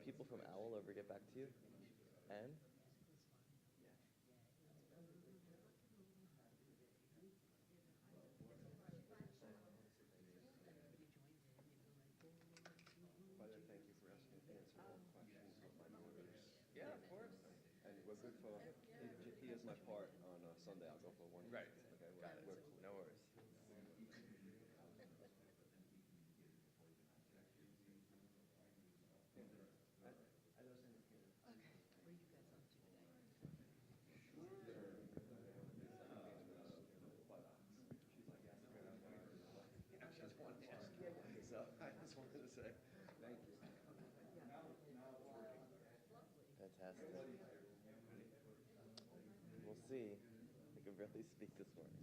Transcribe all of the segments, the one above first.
people from Owl ever get back to you? And? Yeah, of course. And we're good for, he has my part on Sunday, I'll go for one. Right. Okay, Got it. we're cool. No worries. So I just wanted to say, thank you. Fantastic. We'll see. I can barely speak this morning.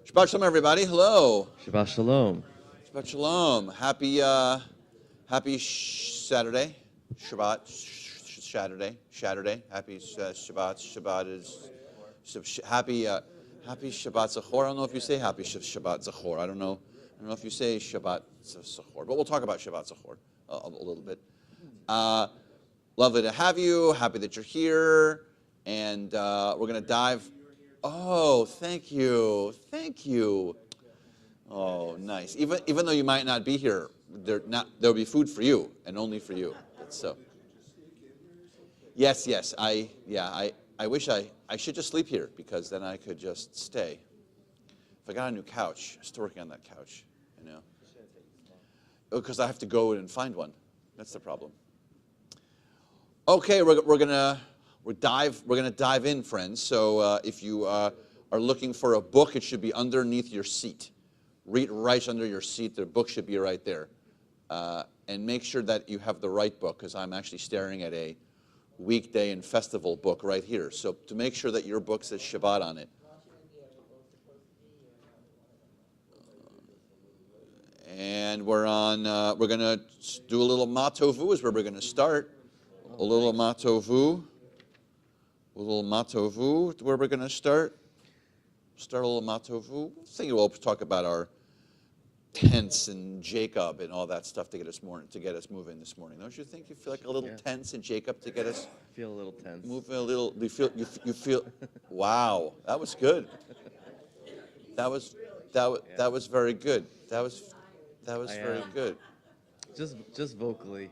Shabbat Shalom, everybody. Hello. Shabbat Shalom. Shabbat Shalom. Happy Saturday. Shabbat. Saturday. Happy Shabbat. Shabbat is happy Shabbat Zachor. I don't know if you say happy Shabbat Zachor. I don't know if you say Shabbat Zachor, but we'll talk about Shabbat Zachor a little bit. Lovely to have you. Happy that you're here, and we're going to dive. Oh, thank you. Oh, nice. Even though you might not be here, there'll be food for you and only for you. So. Yes. I wish I should just sleep here because then I could just stay. If I got a new couch, I'm still working on that couch, because I have to go and find one. That's the problem. Okay, we're gonna dive in, friends. So if you are looking for a book, it should be underneath your seat. Right under your seat, the book should be right there. And make sure that you have the right book, because I'm actually staring at a weekday and festival book right here. So to make sure that your book says Shabbat on it. And we're going to do a little matovu is where we're going to start. A little matovu where we're going to start. Start a little matovu. I think we'll talk about our tense and Jacob and all that stuff to get us moving this morning. Don't you think? You feel like a little tense and Jacob to get us. Feel a little tense. Moving a little. You feel. Wow, that was good. That was very good. That was very good. Just vocally.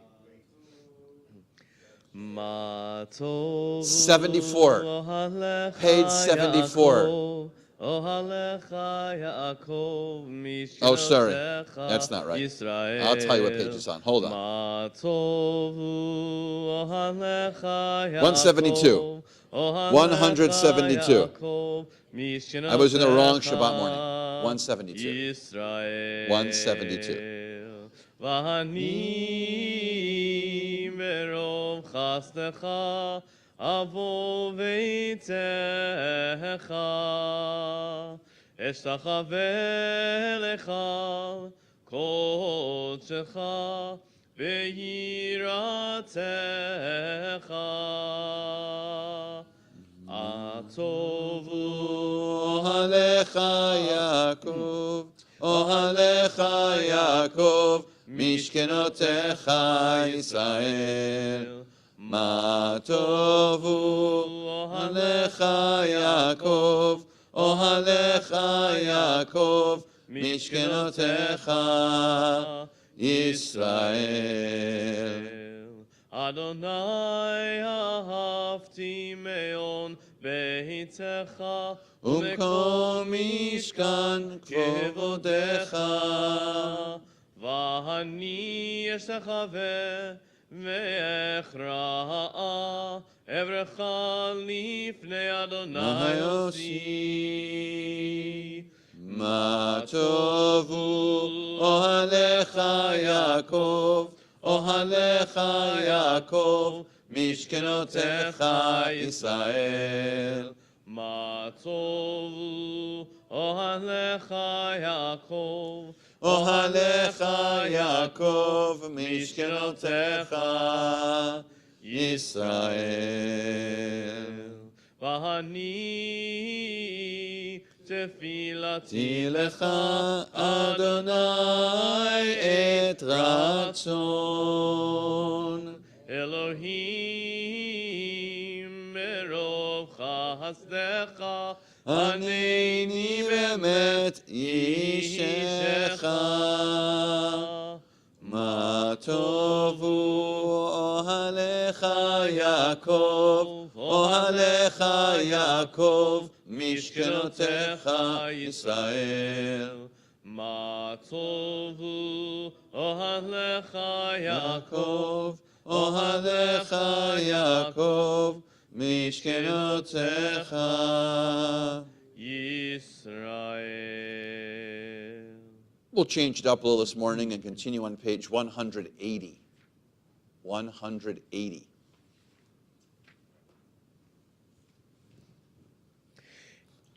74. Page 74. Oh, sorry. That's not right. I'll tell you what page it's on. Hold on. 172. 172. I was in the wrong Shabbat morning. 172. 172. Avo veitecha eshtachave lecha kodshecha ve'yiratecha atovu ohalecha Yaakov ohalecha Yaakov mishkenotecha Yisrael Ma tovu ohalecha Yaakov, ohalecha Yaakov, mishkenotecha Yisrael. Adonai ahavti me'on beitecha, umkom mishkan kvodecha, v'hani eshtachave Ve'echra'a evrecha lifnei Adonai osi מה טובו אוהליך יעקב, אוהליך יעקב, משכנותיך ישראל. מה טובו אוהליך יעקב, אוהליך יעקב, משכנותיך ישראל. ואני תפילתי לך אדוני את רצון. אלוהים מרוב חסדך הנני באמת אישך. מה טובו אוהליך יעקב, אוהליך יעקב, משכנותיך ישראל. מה טובו אוהליך יעקב, אוהליך יעקב, משכנותיך ישראל. We'll change it up a little this morning and continue on page 180. 180.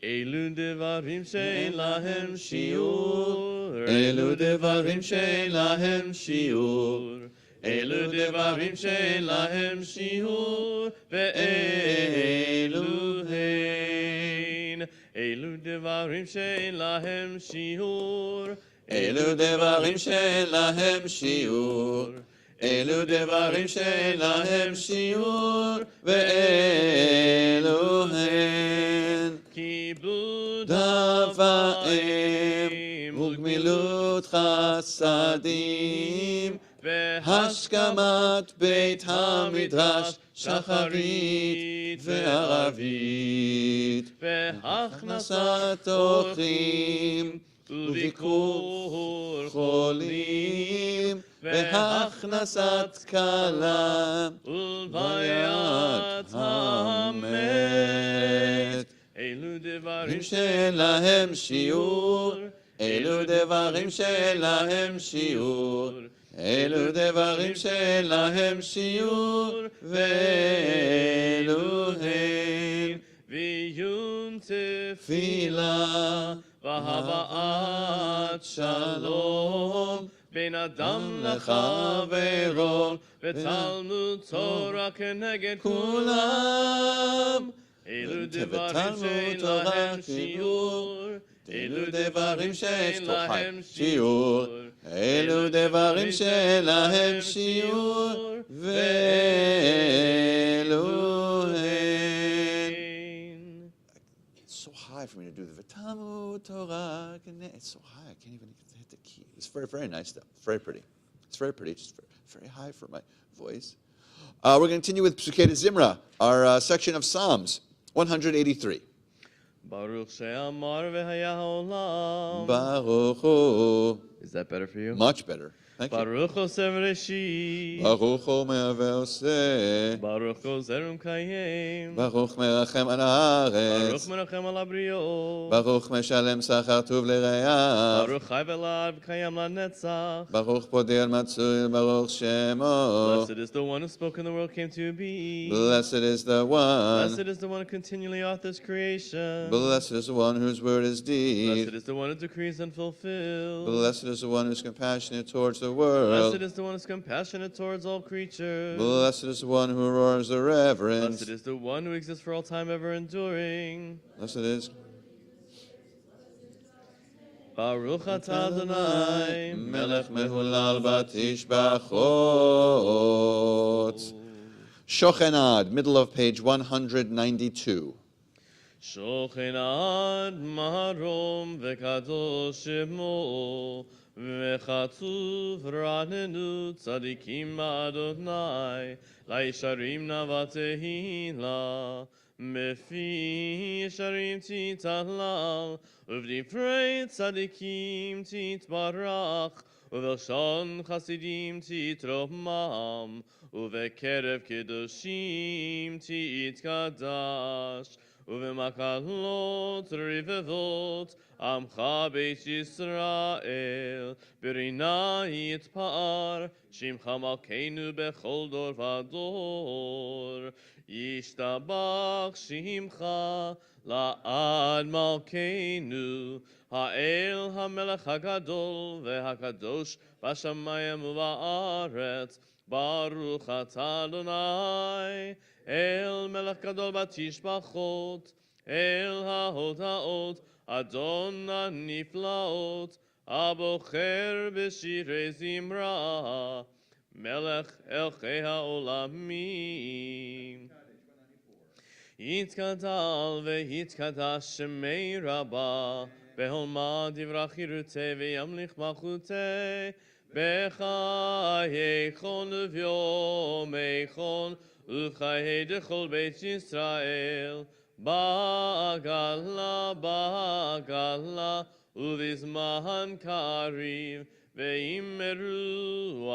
אלו דברים שאין להם שיעור, אלו דברים שאין להם שיעור, אלו דברים שאין להם שיעור, ואלו הן. אלו דברים שאין להם שיעור, אלו דברים שאין להם שיעור, אלו דברים שאין להם שיעור, ואלו הן. כיבוד אב ואם וגמילות חסדים, והשכמת בית המדרש, שחרית וערבית, והכנסת אורחים וביקור חולים, והכנסת כלה ולוויית המת. אלו דברים שאין להם שיעור, אלו דברים שאין להם שיעור, אלו דברים שאין להם שיעור, ואלו הם. ועיון תפילה והבאת שלום בין אדם לחברו, ותלמוד תורה כנגד כולם. אלו דברים שאין להם שיעור, אלו דברים שאין להם שיעור, אלו דברים שאין להם שיעור, ואלו הם. It's so high for me to do the Talmud Torah. It's so high, I can't even hit the key. It's very, very nice though. It's very pretty. It's very pretty. It's just very high for my voice. We're going to continue with Psukei Zimra, our section of Psalms, 183. Baruch she'amar v'haya ha'olam. Baruch Hu. Is that better for you? Much better. Thank you. Baruch Oseh v'reshit. Baruch Hu me'aveh oseh. Baruch Ozer u'mkayem. Baruch merachem al Baruch haaretz. merachem al habriot. Baruch meshalem sachar tuv l'reyav. Baruch chai v'elav v'kayam lanetzach. Baruch podeh al matzui. Baruch shemo. Blessed is the one who spoke and the world came to be. Blessed is the one. Blessed is the one who continually authors creation. Blessed is the one whose word is Blessed deed. is the one who decrees and fulfills. Blessed is the one who's compassionate towards the world. Blessed is the one who is compassionate towards all creatures. Blessed is the one who roars the reverence. Blessed is the one who exists for all time, ever enduring. Blessed is Baruch atah Adonai, Melech mehulal batishbachot. Shochenad, middle of page 192. Shochenad marom v'kadosh shemo, v'chatuv ranenu tzadikim Adonai, laisharim navatehila, mefi yesharim titalal, uvdivrei tzadikim titbarach, ובלשון חסידים תתרומם, ובקרב קדושים תתקדש, ובמקלות רבבות, עמך בית ישראל, ברינה יתפאר, שמך מלכנו בכל דור ודור. ישתבח שמך לעד מלכנו, האל המלך הגדול והקדוש בשמיים ובארץ, ברוך אתה אדוני, אל מלך גדול בתשבחות, אל ההודאות, אדון הנפלאות, הבוחר בשירי זמרה, מלך אלכי העולמים. יתגדל ויתקדש שמי רבה, בהולמה דברה חירותי וימליך מלכותי, בחייכון וביומייכון, ובחיי דכל בית ישראל, בעגלה בעגלה, ובזמן קריב, ואמרו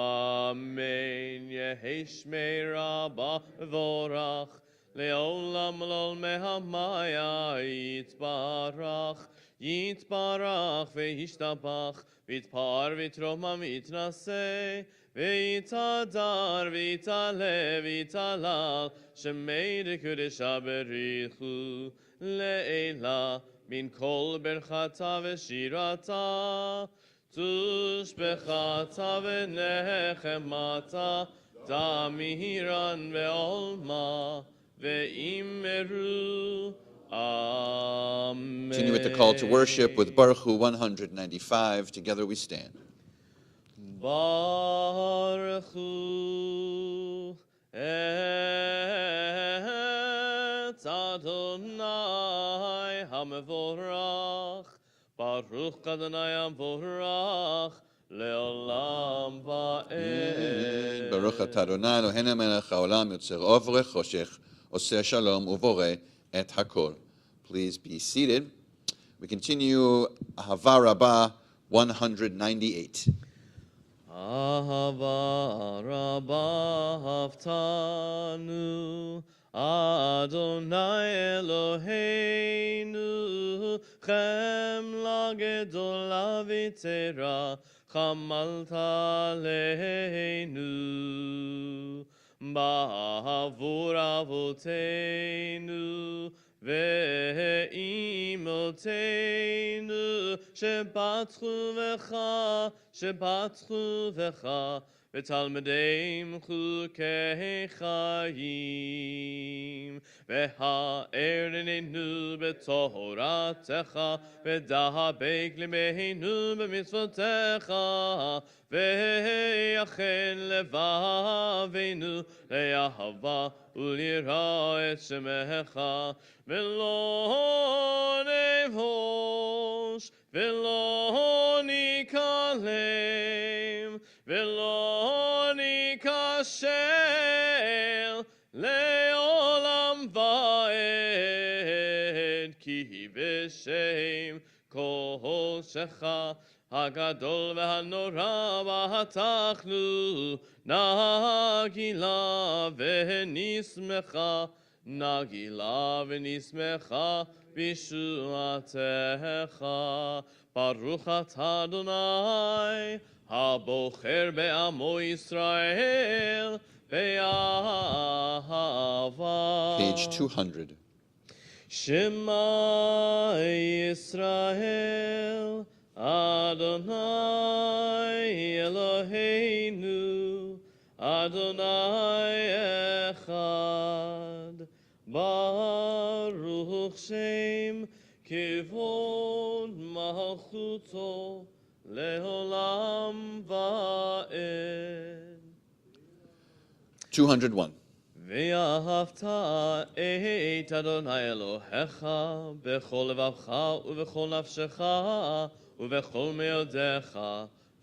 אמן. יהי שמי רבה ובורך, לעולם לעולמי המאיה יתברך, יתברך וישתבח, ויתפאר ויתרומם ויתנשא, ויתהדר ויתעלה ויתהלל, שמי דקודש בריחו לעילה, מן כל ברכתה ושירתה, תושבחתה ונחמתה, תמירן ועולמה, ואמרו Amen. Continue with the call to worship with Baruch Hu 195. Together we stand. Baruch Hu et Adonai HaMevorach, Baruch Adonai HaMevorach, Le'olam va'ed. Baruch atah Adonai Eloheinu melech haolam yotzer or v'choshech, oseh shalom uvoreh et hakol. Please be seated. We continue Ahava Rabbah 198. Ahava Rabbah haftanu, Adonai Eloheinu, chemla gedola v'tzera, chamalta leinu, ba'avur avoteinu, ואימותינו שפתחו בך ותלמידיהם חוקי חיים, והאר עינינו בתורתך, ודבק ליבנו במצוותיך, ויחן לבבינו לאהבה וליראה את שמך, ולא נבוש ולא ניכלם ולא ניכשל לעולם ועד, כי בשם קודשך הגדול והנורא בטחנו, נגילה ונשמחה, נגילה ונשמחה בישועתך. ברוך אתה אדוני הבוחר בעמו ישראל באהבה. Page 200. Shema Yisrael Adonai Eloheinu Adonai Echad Baruch Shem Kivod Malchuto Leolam Va'ed. 201. ואהבת את אדוני אלוהיך בכל לבבך ובכל נפשך ובכל מאודיך,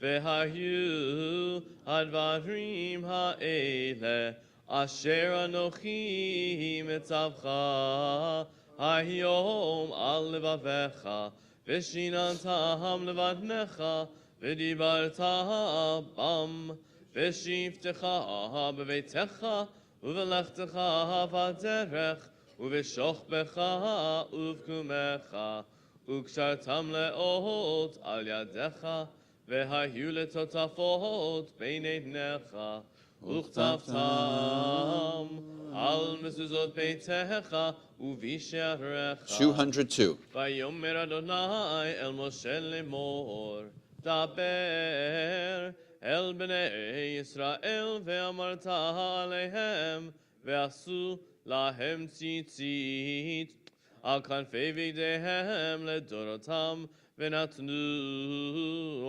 והיו הדברים האלה אשר אנוכי מצווך היום על לבביך, ושיננתם לבדניך ודיברת בם, ושבתך בביתך ובלכתך בדרך ובשוכבך ובקומך, וקשרתם לאות על ידיך, והיו לטוטפות בין עיניך, וכתבתם על מזוזות ביתך ובשעריך. 202. ויאמר אדוני אל משה לאמור, דבר אל בני ישראל ואמרת עליהם, ועשו להם ציצית על כנפי בגדיהם לדורותם, ונתנו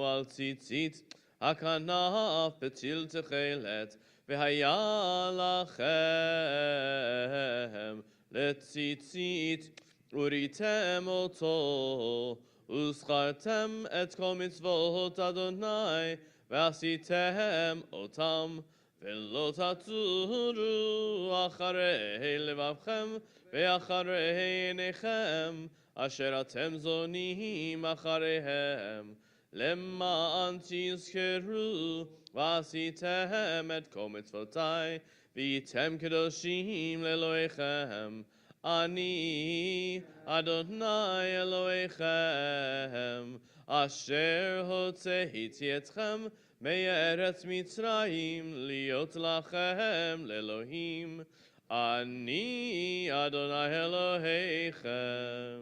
על ציצית הכנף בטיל תכלת, והיה לכם לציצית, וריתם אותו, וזכרתם את כל מצוות אדוני, ועשיתם אותם, ולא תטורו אחרי לבבכם, ואחרי עיניכם, אשר אתם זונים אחריהם, למען תזכרו, ועשיתם את כל מצוותי, והייתם קדושים לאלוהיכם. אני אדוני אלוהיכם, אשר הוצאתי אתכם מארץ מצרים, להיות לכם לאלוהים. אני אדוני אלוהיכם.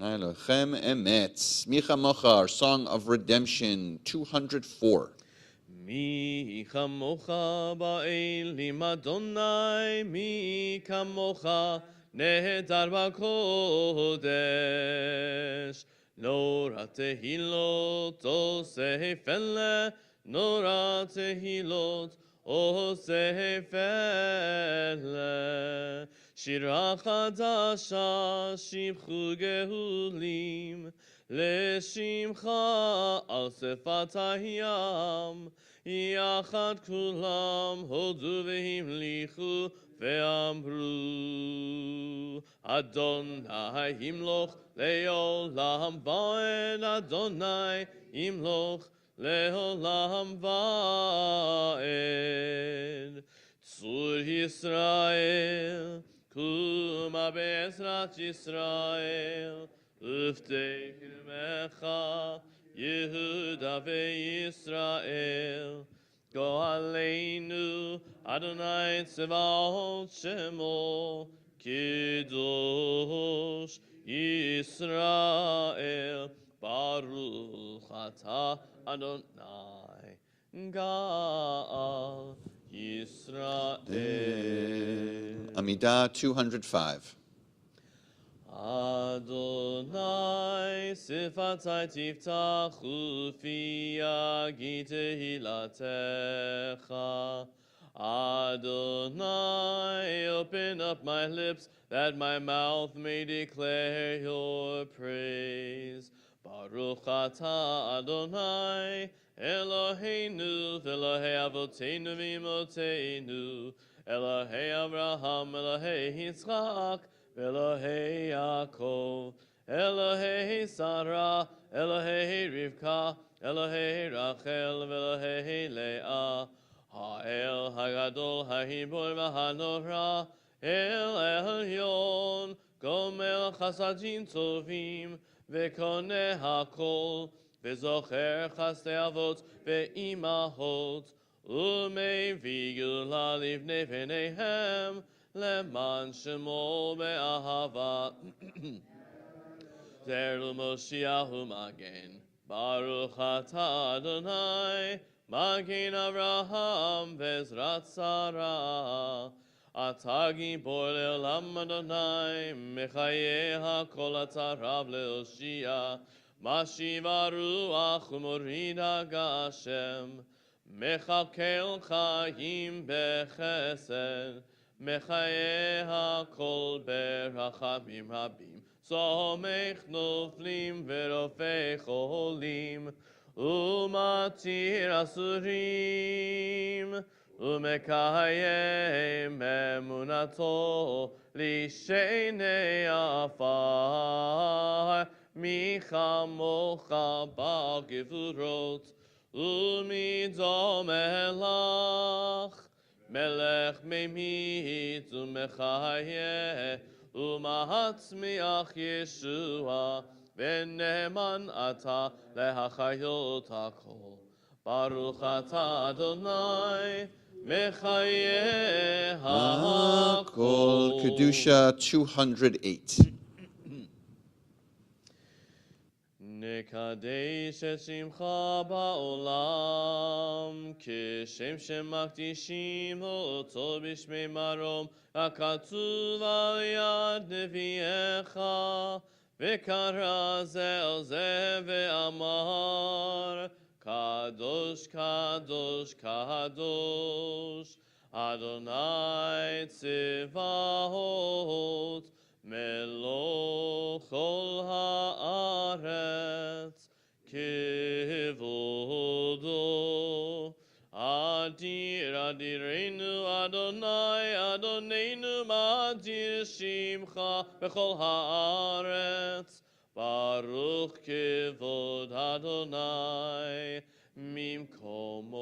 Adonai Elohim emet. Micha Mochar, Song of Redemption, 204. מי כמוך באלים אדוני, מי כמוך נהדר בקודש. נורא תהילות עושה פלא, נורא תהילות עושה פלא. שירה חדשה שיבחו גאולים, לשמך על שפת הים. יחד כולם הודו והמליכו ואמרו, אדוני ימלוך לעולם ועד, אדוני ימלוך לעולם ועד. צור ישראל, קומה בעזרת ישראל, ופתי קרמך, יהודה וישראל. גואלנו, אדוני צבאות שמו, קדוש ישראל. ברוך אתה אדוני, גאל ישראל. Amidah 205. Adonai, sifatai tiftachu fi yagi tehilatecha. Adonai, open up my lips, that my mouth may declare your praise. Baruch atah Adonai, Eloheinu, Elohei Avotenu v'Imotenu, Elohei Abraham, Elohei Yitzchak, Elohei Yaakov, Elohei Sarah, Elohei Rivka, Elohei Rachel, Elohei Leah, Ha'el Hagadol, Ha'hibor, V'Hanora, El Elyon, Gomel Chasadim Tovim, V'Koneh HaKol, V'Zocher Chasdei Avot, V'Imahot, U'mevii Geulah Livnei V'neihem, למען שמו באהבה. זרעו מושיע ומגן, ברוך אתה אדוני, מגן אברהם ועזרת שרה. אתה גיבור לעולם אדוני, מחיי הכל אתה רב להושיע. משיב הרוח ומוריד הגשם, מכלכל חיים בחסד. מחיי הכל ברחמים רבים, סומך נופלים ורופא חולים, ומתיר אסורים, ומקיים אמונתו לשני עפר. מי כמוך בגבורות, ומי דומה לך מלך ממית ומחיה ומהצמיח ישוע ונאמן אתה להחיות הכל. ברוך אתה אדוני מחיה הכל. Kedusha 208. נקדש את שמך בעולם, כשם שמקדישים אותו בשמי מרום, הכתוב על יד נביאך, וקרא זה אל זה ואמר, קדוש קדוש קדוש, אדוני צבאות, מלוך כל הארץ כבודו. אדיר אדירנו אדוני אדוננו מאדיר שמך בכל הארץ. ברוך כבוד אדוני ממקומו.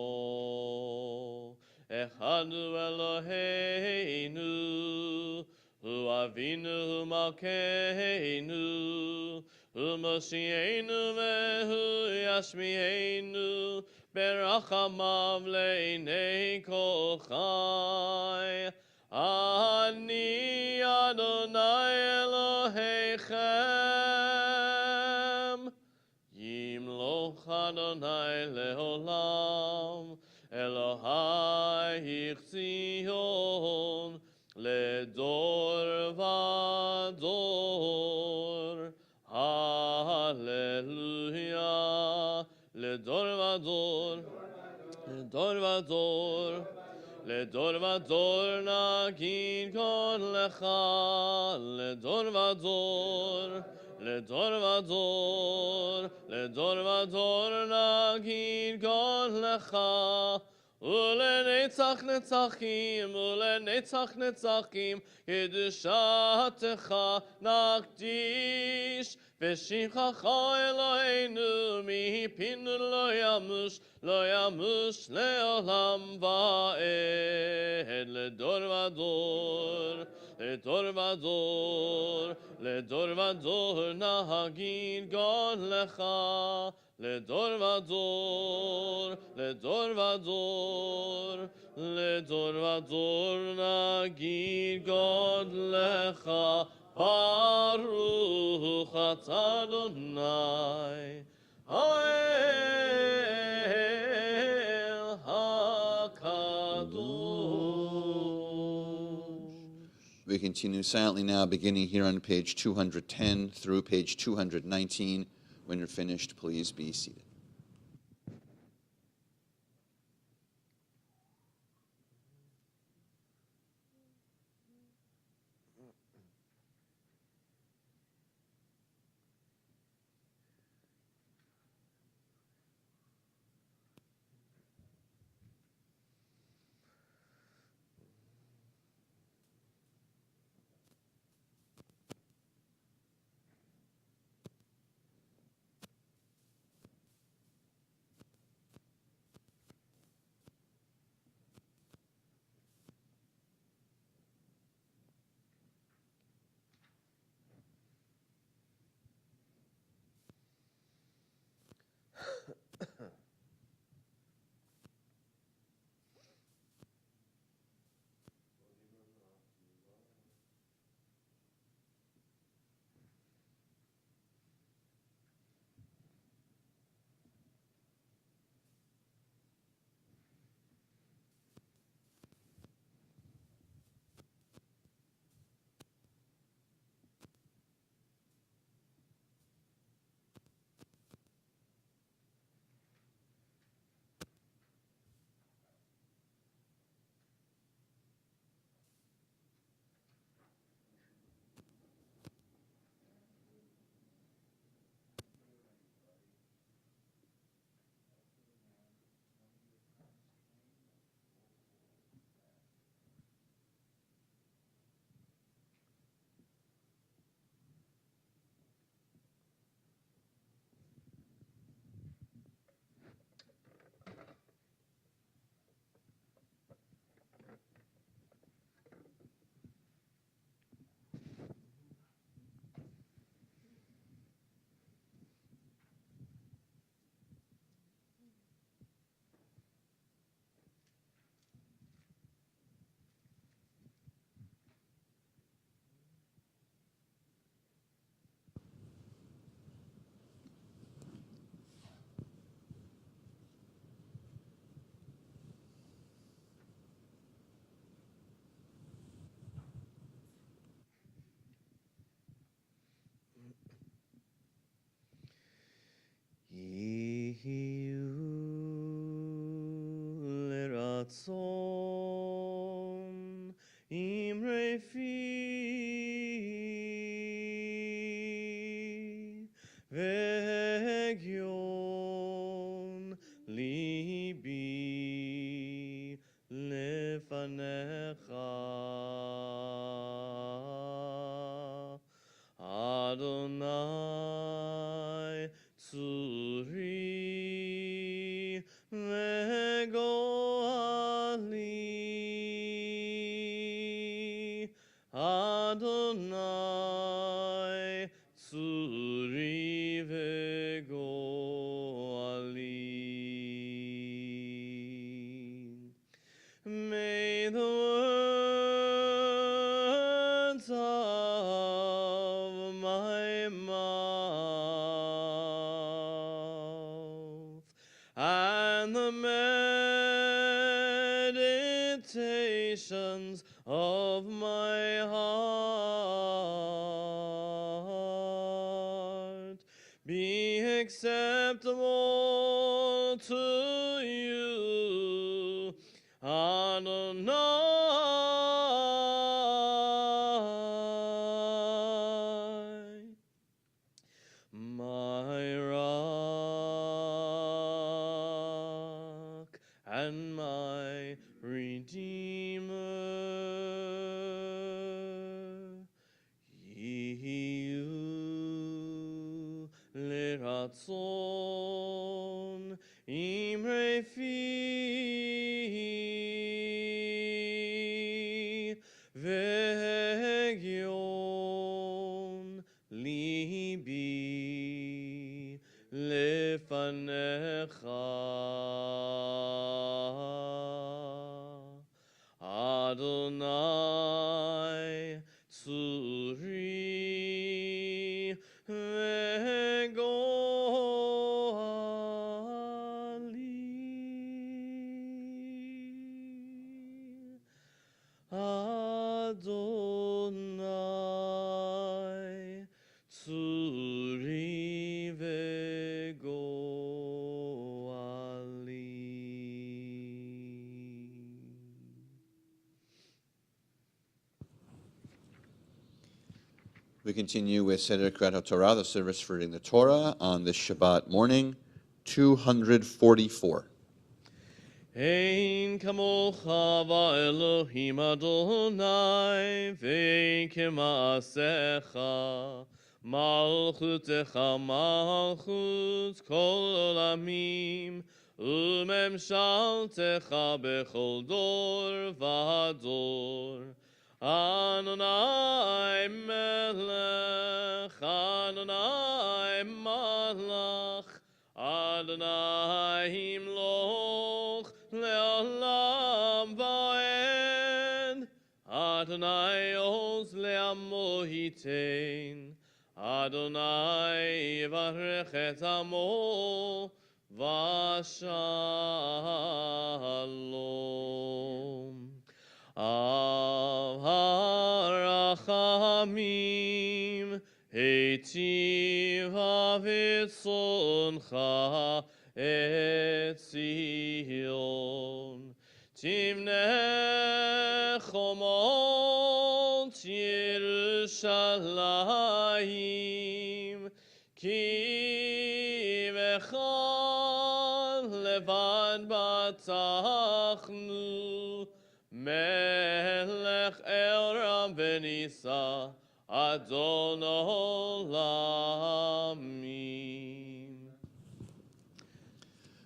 אחד הוא אלוהינו הוא אבינו הוא מלכנו, הוא מושיענו והוא ישמיענו, ברחמיו לעיני כל חי. אני אדוני אלוהיכם, ימלוך אדוני לעולם, אלוהיך ציון, לדור ודור, הללויה, לדור ודור, לדור ודור, לדור ודור נגיד כל לך, לדור ודור, לדור ודור, לדור ודור נגיד כל לך, ולנצח נצחים, ולנצח נצחים, קדושתך נקדיש, ושמך אלוהינו מפינו לא ימוש, לא ימוש לעולם ועד, לדור ודור, לדור ודור, לדור ודור נגיד גוד לך, לדור ודור, לדור ודור, לדור ודור נגיד גוד לך, ברוך אתה אדוני, האל הקדוש. We continue silently now, beginning here on page 210 through page 219. When you're finished, please be seated. Adonai tzuri vegoali. Adonai tzuri vegoali. May the words of my mouth and the meditations of my heart be acceptable to you, Adonai, my rock and my redeemer. Yiyu leratzon imre fi vegion libi lefanecha. Adonai tzuri vegoali. Adonai tzuri vegoali. We continue with Seder Kriyat Torah, the service for reading the Torah on this Shabbat morning, 244. Ein kamocha va'elohim Adonai ve'kemaasecha malchutecha malchut kol olamim umemshaltecha bechol dor v'ador. Adonai melech, Adonai malach, Adonai himloch le'olam va'ed. Adonai oz le'amo yitein. Adonai yivarech et amo v'shalom. Av harachamim heitiv avitzoncha et Zion. Timneh chomot Yerushalayim ki vechal levad batachnu. Melech el Rabbenisa Adon Olamim.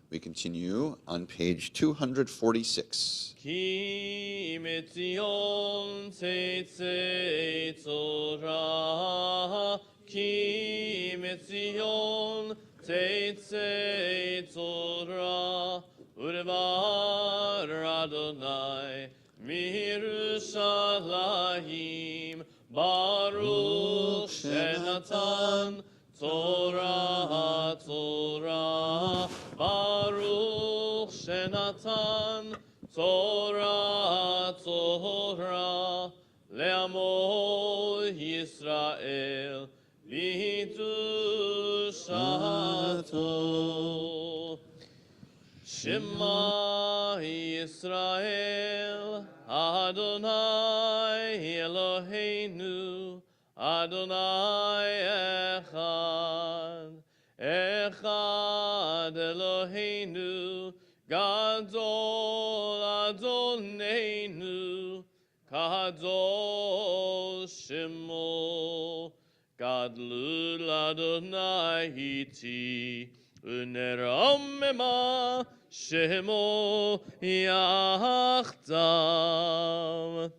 We continue on page 246. Ki mitzion teitzei Torah, ki mitzion teitzei Torah, udevar Adonai mirushalayim, Baruch shenatan Torah, Torah, Baruch shenatan Torah, Torah, le'amo Yisrael, v'hidushato. Shema Yisrael, Adonai Eloheinu, Adonai Echad, Echad Eloheinu, Gadol Adonenu, Kadosh Shemo, Gadlu Ladonai Hiti, Uneromema Shemo Yachtav.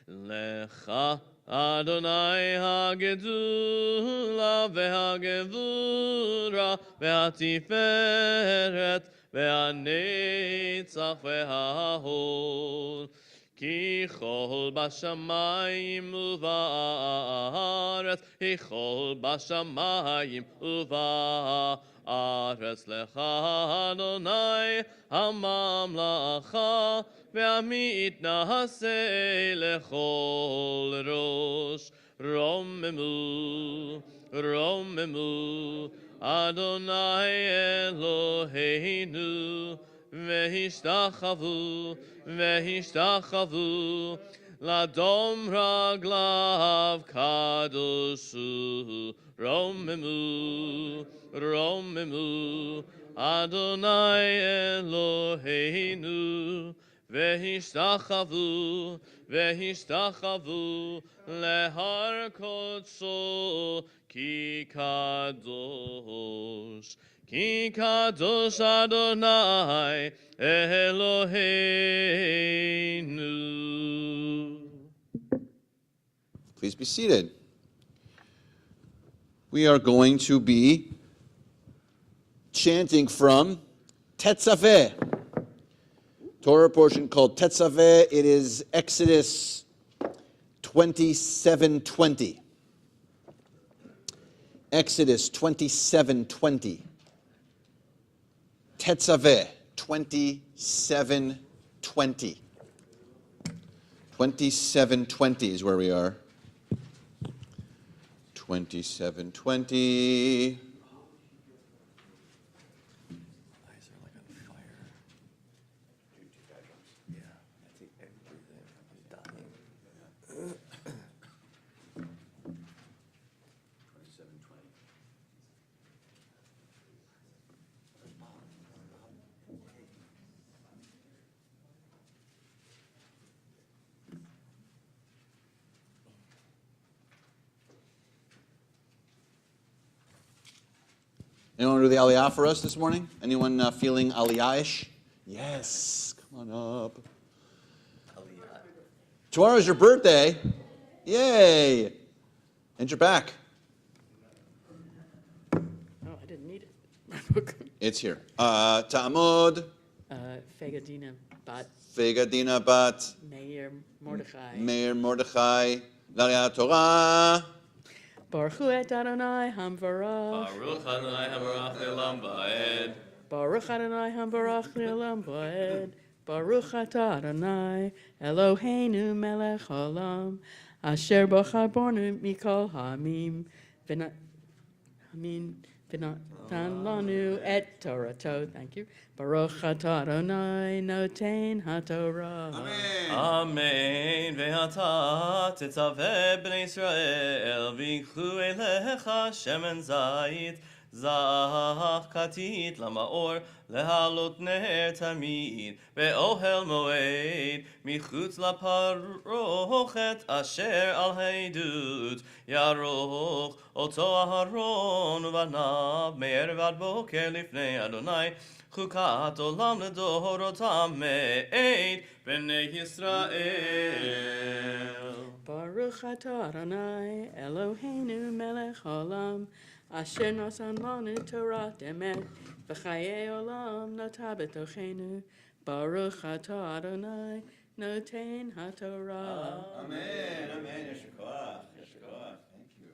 Lecha Adonai hagedula vehagevura vehatiferet vehanetzach vehahol ki chol bashamayim uvaretz ki chol bashamayim uvaretz lecha Adonai hamamlacha Ve'amit nahaseh lechol rosh romemu romemu Adonai Eloheinu vehishtachavu vehishtachavu ladom raglav kadoshu romemu romemu Adonai Eloheinu Vehishtachavu, vehishtachavu, lehar kodsho, ki kadosh Adonai Eloheinu. Please be seated. We are going to be chanting from Tetzaveh. Torah portion called Tetzaveh. It is Exodus 27:20. Exodus 27:20. Tetzaveh 27:20. 27:20 is where we are. 27:20. Anyone want to do the Aliyah for us this morning? Anyone feeling Aliyah-ish? Yes, come on up. Aliyah. Tomorrow's your birthday. Yay. And you're back. Oh, I didn't need it. It's here. Ta'amod. Fegadina Bat. Fegadina Bat. Meir Mordechai. Meir Mordechai. L'Aliyah Torah. Baruch Hu et Adonai Hamvarach. Baruch Adonai Habarach Le'olam Va'ed. Baruch Adonai Hamvarach Le'olam Va'ed. Baruch atah Adonai Eloheinu melech haolam asher b'char bornu mikol ha'amim v'natan lanu et Torato. Thank you. Baruch atah Adonai noten haTorah. Amen. Ve'ata tetzaveh b'nei Yisrael v'ikhu elecha shemen zayit zach katit lamaor lehalot ner tamid ve'ohel moed michutz laparochet asher al haidut yaroch oto Aharon uvanav me'erev ad boker lifnei Adonai chukat olam ledorotam me'ed b'nei Yisrael. Baruch atah Adonai Eloheinu melech haolam asher nasan lanu Torah emet v'chayei olam notah b'tochenu. Baruch atah Adonai noten haTorah. Amen. Amen. Yeshua koach. Yeshua koach. Thank you.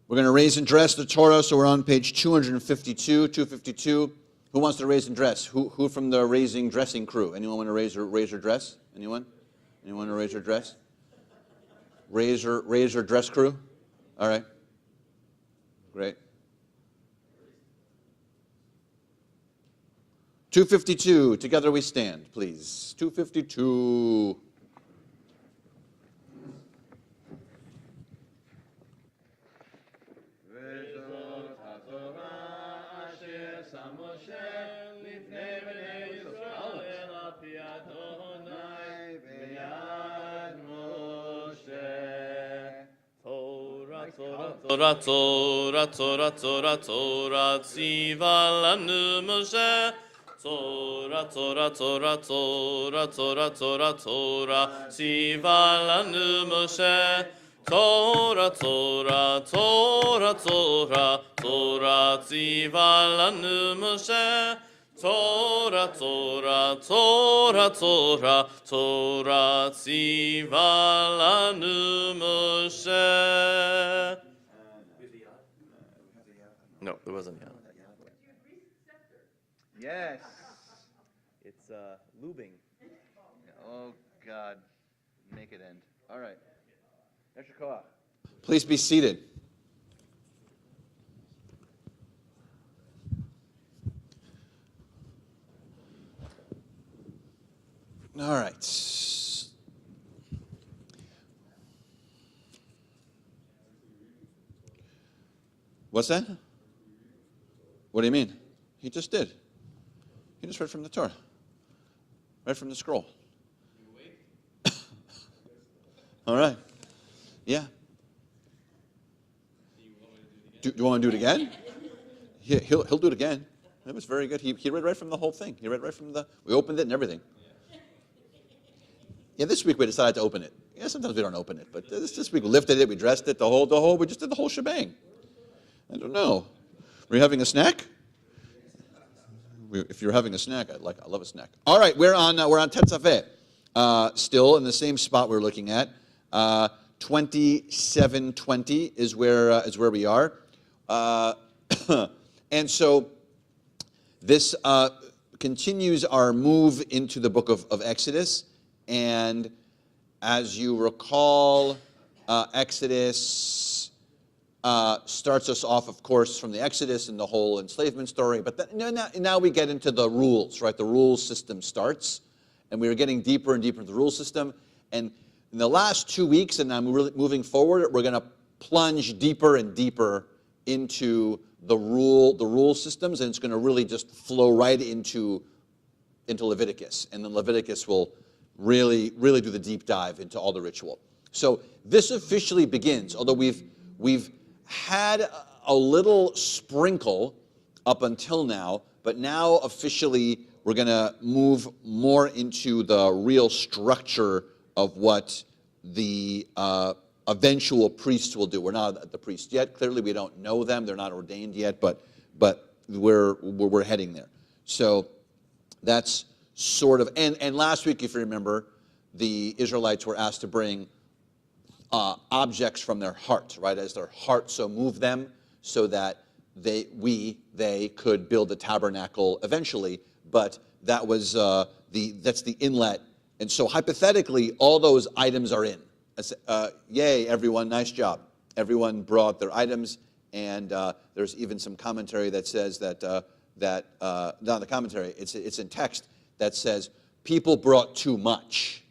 We're going to raise and dress the Torah, so we're on page 252. 252. Who wants to raise and dress? Who from the raising dressing crew? Anyone want to raise or dress? Anyone? Anyone want to raise or dress? Raise or dress crew? All right. Great. 252. Together we stand, please. 252. Vezot HaTorah Torah, Torah, Torah, Torah, Torah, tziva lanu Moshe. Torah, Torah, Torah, Torah, Torah, Torah, Torah, tziva lanu Moshe. Torah, Torah, Torah, Torah, Torah, tziva lanu Moshe. Torah, Torah, Torah, Torah, Torah, tziva lanu Moshe. No, there wasn't yet. Yes. It's lubing. Oh, God. Make it end. All right. Please be seated. All right. What's that? What do you mean? He just did. He just read from the Torah. Read from the scroll. All right. Yeah. Do you want to do it again? He'll do it again. It was very good. He read right from the whole thing. He read right from we opened it and everything. Yeah, this week we decided to open it. Yeah, sometimes we don't open it, but this week we lifted it, we dressed it, we just did the whole shebang. I don't know. Were you having a snack? If you're having a snack, I love a snack. All right, we're on Tetzaveh. Still in the same spot we're looking at. 2720 is where we are. And so this continues our move into the book of Exodus. And as you recall, Exodus starts us off, of course, from the Exodus and the whole enslavement story. But now we get into the rules, right? The rules system starts. And we are getting deeper and deeper into the rule system. And in the last 2 weeks, and I'm really moving forward, we're going to plunge deeper and deeper into the rule systems. And it's going to really just flow right into Leviticus. And then Leviticus will really do the deep dive into all the ritual. So this officially begins, although we've had a little sprinkle up until now, but now officially we're going to move more into the real structure of what the eventual priests will do. We're not the priests yet. Clearly we don't know them. They're not ordained yet, but we're heading there. So that's sort of, and last week, if you remember, the Israelites were asked to bring objects from their heart, right, as their heart so moved them, so that they could build the tabernacle eventually. But that was that's the inlet, and so hypothetically, all those items are in. Yay, everyone! Nice job. Everyone brought their items, and there's even some commentary that says that not the commentary. It's in text that says people brought too much.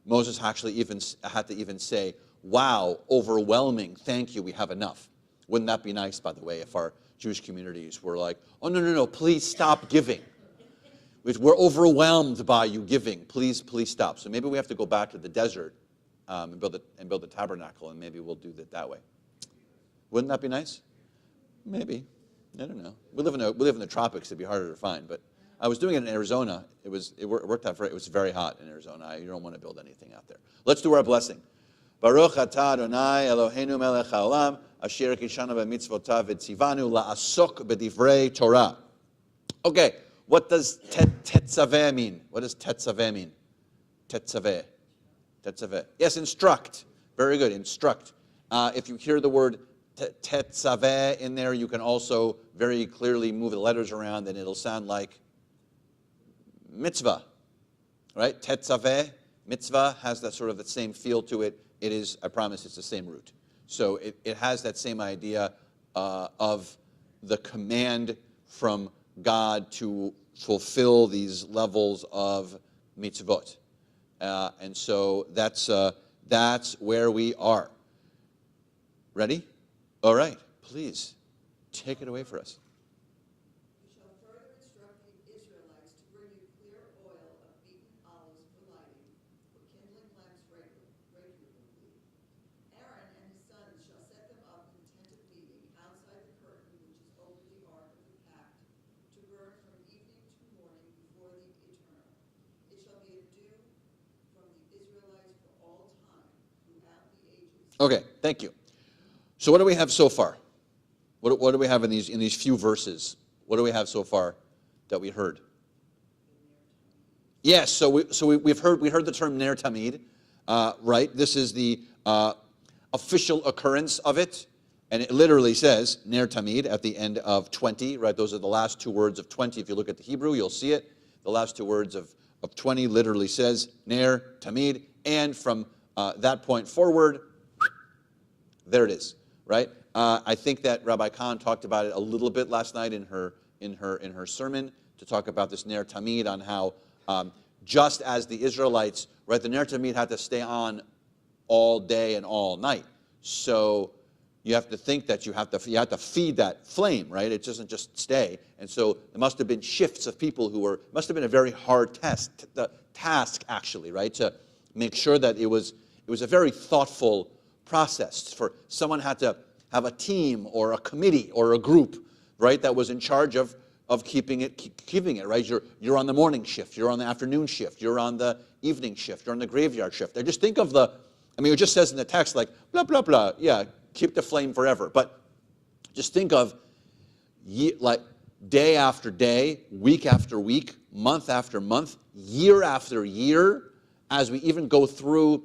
Moses actually had to say, "Wow, overwhelming! Thank you, we have enough." Wouldn't that be nice, by the way, if our Jewish communities were like, "Oh no, please stop giving. We're overwhelmed by you giving. Please stop." So maybe we have to go back to the desert and build a tabernacle, and maybe we'll do it that way. Wouldn't that be nice? Maybe. I don't know. We live in the tropics. It'd be harder to find, but. I was doing it in Arizona. It worked out it was very hot in Arizona. You don't want to build anything out there. Let's do our blessing. Baruch atah Adonai Eloheinu melech haolam asher kishanu b'mitzvotav v'tzivanu la'asok b'divrei Torah. Okay, what does tetzaveh mean? What does tetzaveh mean? Tetzaveh. Yes, instruct. Very good, instruct. If you hear the word tetzaveh in there, you can also very clearly move the letters around, and it'll sound like mitzvah, right? Tetzaveh, mitzvah, has that sort of the same feel to it. It is, I promise, it's the same root. So it has that same idea of the command from God to fulfill these levels of mitzvot. And so that's where we are. Ready? All right, please, take it away for us. Okay, thank you. So what do we have so far? What do we have in these few verses? What do we have so far that we heard? Yes, so we've heard the term Ner Tamid, right? This is the official occurrence of it, and it literally says Ner Tamid at the end of 20, right? Those are the last two words of 20. If you look at the Hebrew, you'll see it. The last two words of 20 literally says Ner Tamid, and from that point forward, there it is, right? I think that Rabbi Kahn talked about it a little bit last night in her sermon to talk about this Ner Tamid, on how just as the Israelites, right, the Ner Tamid had to stay on all day and all night. So you have to think that you have to feed that flame, right? It doesn't just stay. And so there must have been shifts of people must have been a very hard task actually, right? To make sure that it was a very thoughtful process. For someone had to have a team or a committee or a group, right, that was in charge of keeping it, right? You're on the morning shift, you're on the afternoon shift, you're on the evening shift, you're on the graveyard shift. I just think of it just says in the text like, blah, blah, blah, yeah, keep the flame forever. But just think of like day after day, week after week, month after month, year after year, as we even go through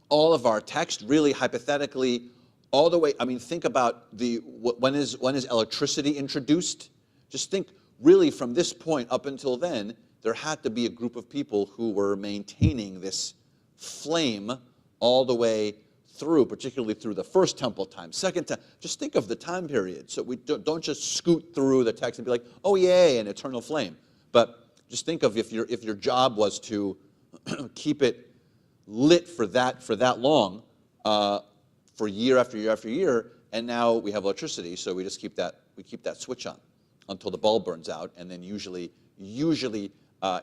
all of our text, really hypothetically, all the way. I mean, think about when is electricity introduced? Just think, really, from this point up until then, there had to be a group of people who were maintaining this flame all the way through, particularly through the first temple time, second time. Just think of the time period. So we don't just scoot through the text and be like, oh, yay, an eternal flame. But just think of if your job was to keep it lit for that long, for year after year after year, and now we have electricity, so we just keep that switch on until the bulb burns out, and then usually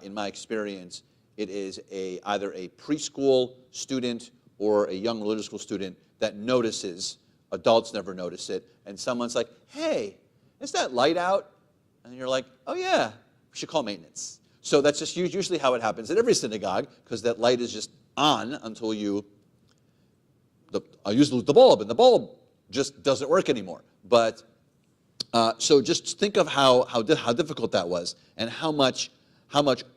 in my experience, it is either a preschool student or a young religious school student that notices. Adults never notice it, and someone's like, "Hey, is that light out?" And you're like, "Oh yeah, we should call maintenance." So that's just usually how it happens at every synagogue, because that light is just on until I use the bulb, and the bulb just doesn't work anymore. But so just think of how difficult that was, and how much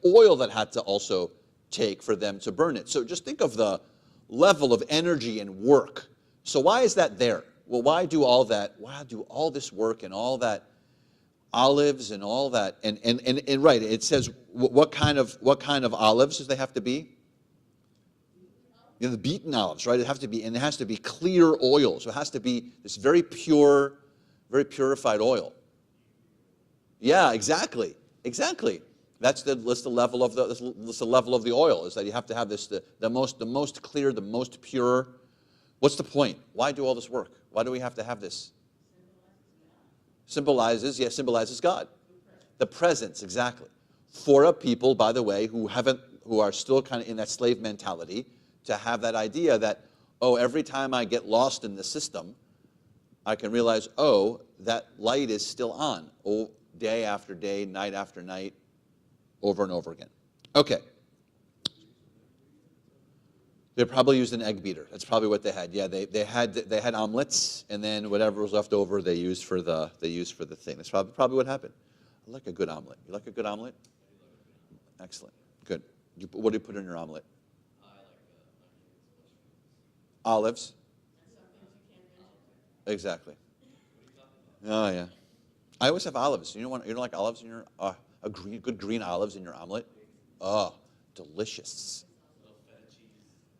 oil that had to also take for them to burn it. So just think of the level of energy and work. So why is that there? Well, why do all that? Why do all this work and all that olives and all that? And right, it says what kind of olives does they have to be? The beaten olives, right? It has to be clear oil. So it has to be this very pure, very purified oil. Yeah, exactly. That's the level of the oil, is that you have to have this the most clear, the most pure. What's the point? Why do all this work? Why do we have to have this? Symbolizes God. The presence, exactly. For a people, by the way, who are still kind of in that slave mentality, to have that idea that, oh, every time I get lost in the system, I can realize, oh, that light is still on, oh, day after day, night after night, over and over again. Okay. They probably used an egg beater. That's probably what they had. Yeah, they had omelets, and then whatever was left over they used for the thing. That's probably what happened. I like a good omelet. You like a good omelet? Excellent. Good. What do you put in your omelet? Olives. Exactly. Oh yeah. I always have olives. You don't like olives in your good green olives in your omelet? Oh, delicious.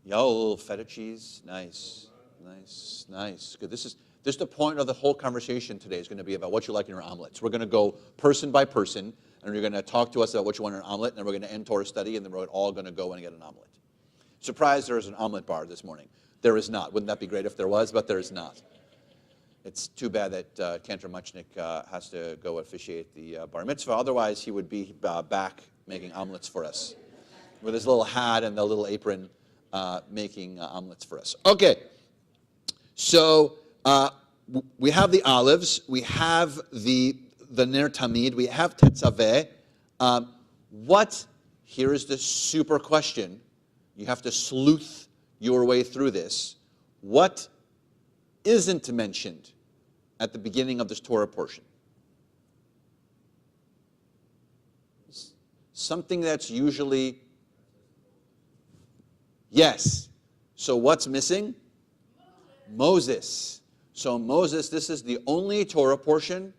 Yo, a little feta cheese. Nice. Good. This is the point of the whole conversation today is going to be about what you like in your omelets. We're going to go person by person, and you're going to talk to us about what you want in an omelet, and then we're going to end Torah study, and then we're all going to go and get an omelet. Surprise, there is an omelet bar this morning. There is not. Wouldn't that be great if there was? But there is not. It's too bad that Cantor Muchnick has to go officiate the bar mitzvah. Otherwise, he would be back making omelets for us with his little hat and the little apron, making omelets for us. Okay, so we have the olives, we have the Ner Tamid, we have Tetzaveh. Here is the super question. You have to sleuth your way through this. What isn't mentioned at the beginning of this Torah portion? Something that's usually, yes. So what's missing? Moses. So Moses, this is the only Torah portion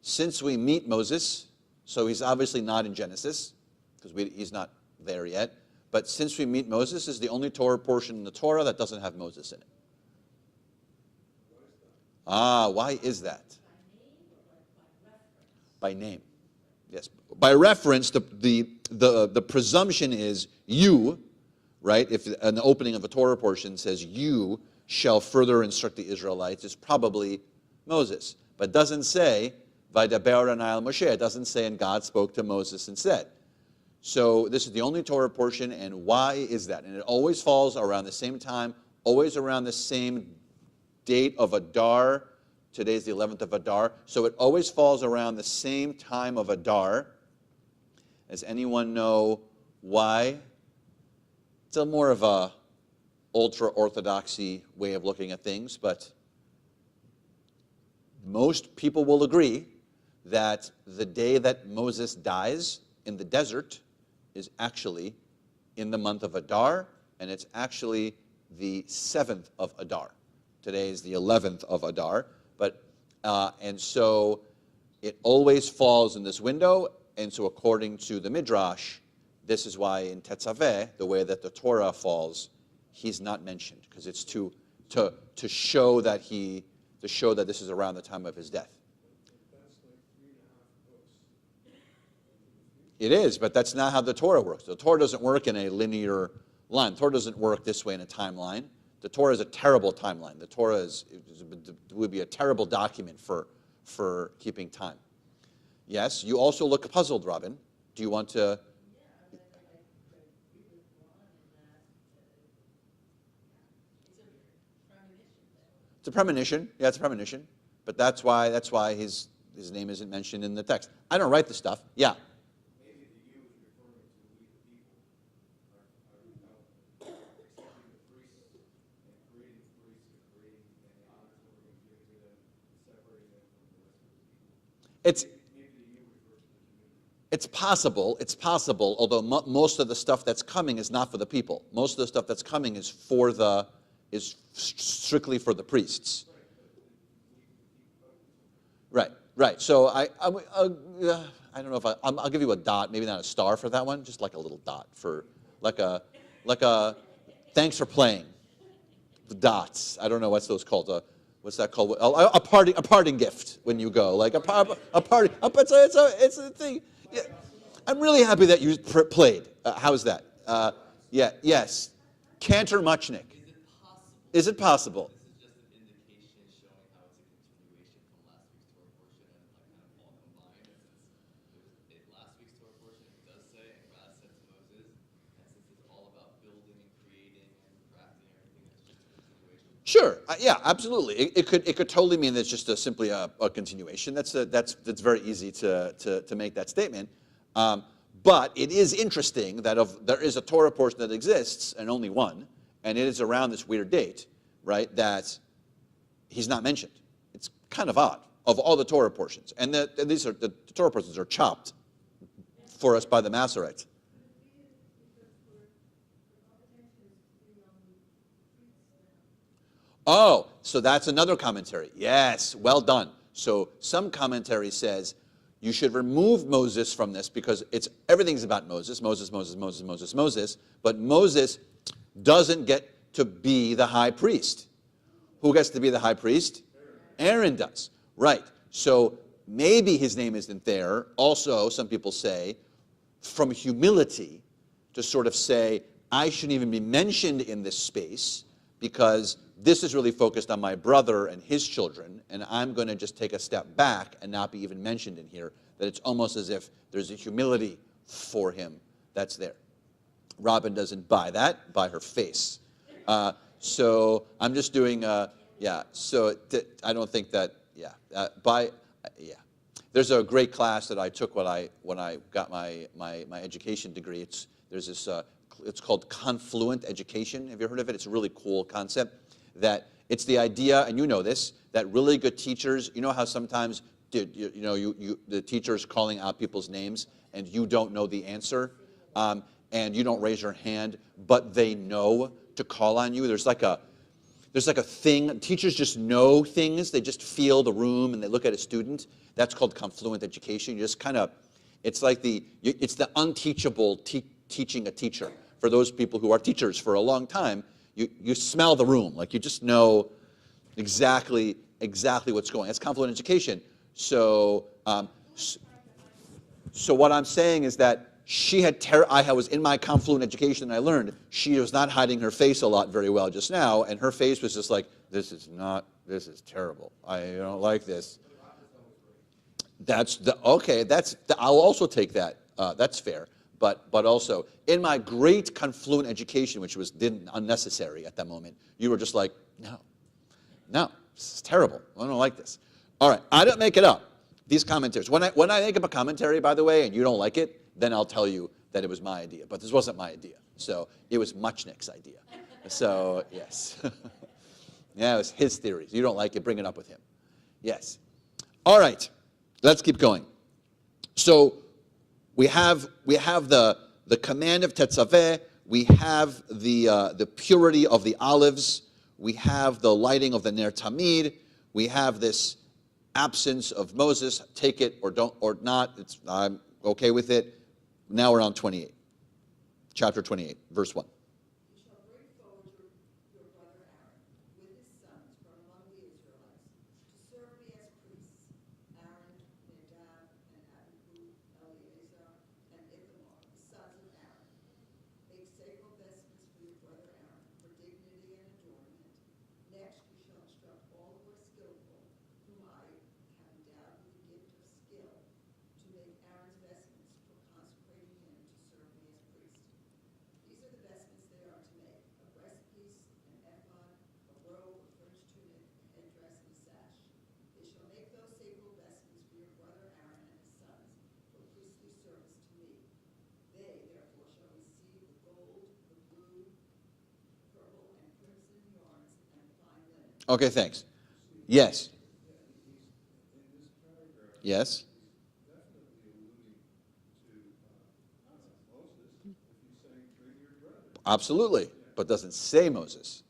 since we meet Moses. So he's obviously not in Genesis, because he's not there yet. But since we meet Moses, this is the only Torah portion in the Torah that doesn't have Moses in it. Why is that? By name. Yes. By reference, the presumption is you, right? If an opening of a Torah portion says you shall further instruct the Israelites, it's probably Moses. But it doesn't say, Vaydaber Adonai el Moshe. It doesn't say, and God spoke to Moses and said. So this is the only Torah portion, and why is that? And it always falls around the same time, always around the same date of Adar. Today's the 11th of Adar. So it always falls around the same time of Adar. Does anyone know why? It's a more of a ultra-orthodoxy way of looking at things, but most people will agree that the day that Moses dies in the desert is actually in the month of Adar, and it's actually the 7th of Adar. Today is the 11th of Adar, and so it always falls in this window, and so according to the Midrash, this is why in Tetzaveh, the way that the Torah falls, he's not mentioned, because it's to show that this is around the time of his death. It is, but that's not how the Torah works. The Torah doesn't work in a linear line. The Torah doesn't work this way in a timeline. The Torah is a terrible timeline. The Torah would be a terrible document for keeping time. Yes, you also look puzzled, Robin. Do you want to? It's a premonition. Yeah, it's a premonition. But that's why his name isn't mentioned in the text. I don't write the stuff. Yeah. It's possible, although most of the stuff that's coming is not for the people. Most of the stuff that's coming is strictly for the priests. Right. So I don't know if I'll give you a dot, maybe not a star for that one, just like a little dot for like a thanks for playing. The dots. I don't know what's those called. What's that called? A parting gift when you go, like a party. It's a thing. Yeah. I'm really happy that you played. How's that? Yes. Cantor Muchnick. Is it possible? This is just an indication showing how it's a continuation from last week's Torah portion, and last week's Torah portion it does say, and God said to Moses, and since it's all about building and creating and crafting and everything, it's just a continuation. Sure. Yeah, absolutely. It could totally mean that it's just simply a continuation. That's very easy to make that statement. But it is interesting that there is a Torah portion that exists, and only one, and it is around this weird date, right, that he's not mentioned. It's kind of odd, of all the Torah portions. And the Torah portions are chopped for us by the Masoretes. Oh, so that's another commentary. Yes, well done. So some commentary says you should remove Moses from this because everything's about Moses, but Moses doesn't get to be the high priest. Who gets to be the high priest? Aaron does. Right. So maybe his name isn't there. Also, some people say, from humility, to sort of say, I shouldn't even be mentioned in this space because this is really focused on my brother and his children, and I'm going to just take a step back and not be even mentioned in here, that it's almost as if there's a humility for him that's there. Robin doesn't buy that, by her face. So I'm just doing, so I don't think that, There's a great class that I took when I got my education degree. It's called confluent education. Have you heard of it? It's a really cool concept that It's the idea, and you know this, that really good teachers, you know how sometimes the teacher is calling out people's names and you don't know the answer, and you don't raise your hand, but they know to call on you. There's like a thing. Teachers just know things. They just feel the room and they look at a student. That's called confluent education. You just kind of, it's the unteachable teaching a teacher. For those people who are teachers for a long time, you smell the room. Like you just know exactly what's going on. That's confluent education. So what I'm saying is that I was in my confluent education and I learned she was not hiding her face a lot very well just now, and her face was just like, this is terrible. I don't like this. I'll also take that. That's fair. But also, in my great confluent education, which was unnecessary at that moment, you were just like, no, this is terrible. I don't like this. All right, I don't make it up. These commentaries. When I make up a commentary, by the way, and you don't like it, then I'll tell you that it was my idea. But this wasn't my idea. So it was Muchnick's idea. So, yes. Yeah, it was his theories. You don't like it, bring it up with him. Yes. All right, let's keep going. So we have the command of Tetzaveh. We have the purity of the olives. We have the lighting of the Ner Tamid. We have this absence of Moses. Take it or don't or not. I'm okay with it. Now we're on 28, chapter 28, verse 1. You shall bring forward your brother Aaron with his sons from among the Israelites to serve me as priests. Aaron, Nadab, and Abihu, Eleazar, and Ithamar, the sons of Aaron. Make sacred vestments for your brother Aaron for dignity and adornment. Next, you shall instruct all who are skillful, whom I have endowed with the gift of skill, to make Aaron's vestments for consecrating him to serve me as priest. These are the vestments they are to make: a breastpiece, an ephod, a robe, a fringed tunic, a headdress, and a sash. They shall make those sacred vestments for your brother Aaron and his sons for priestly service to me. They, therefore, shall receive the gold, the blue, purple, and crimson yarns, and fine linen. Okay, thanks. Yes. Yes. Absolutely, but doesn't say Moses.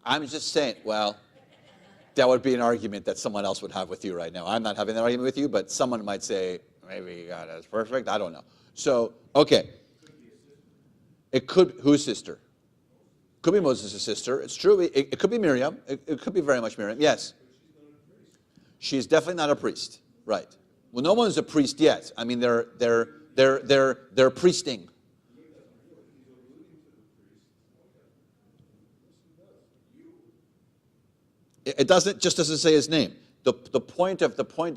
I'm just saying, well, that would be an argument that someone else would have with you right now. I'm not having that argument with you, but someone might say, maybe God is perfect. I don't know. So, okay. It could, whose sister? Could be Moses' sister. It's true. It could be Miriam. It could be very much Miriam. Yes. She's definitely not a priest. Right. Well, no one's a priest yet. I mean, they're priesting. It doesn't say his name. The point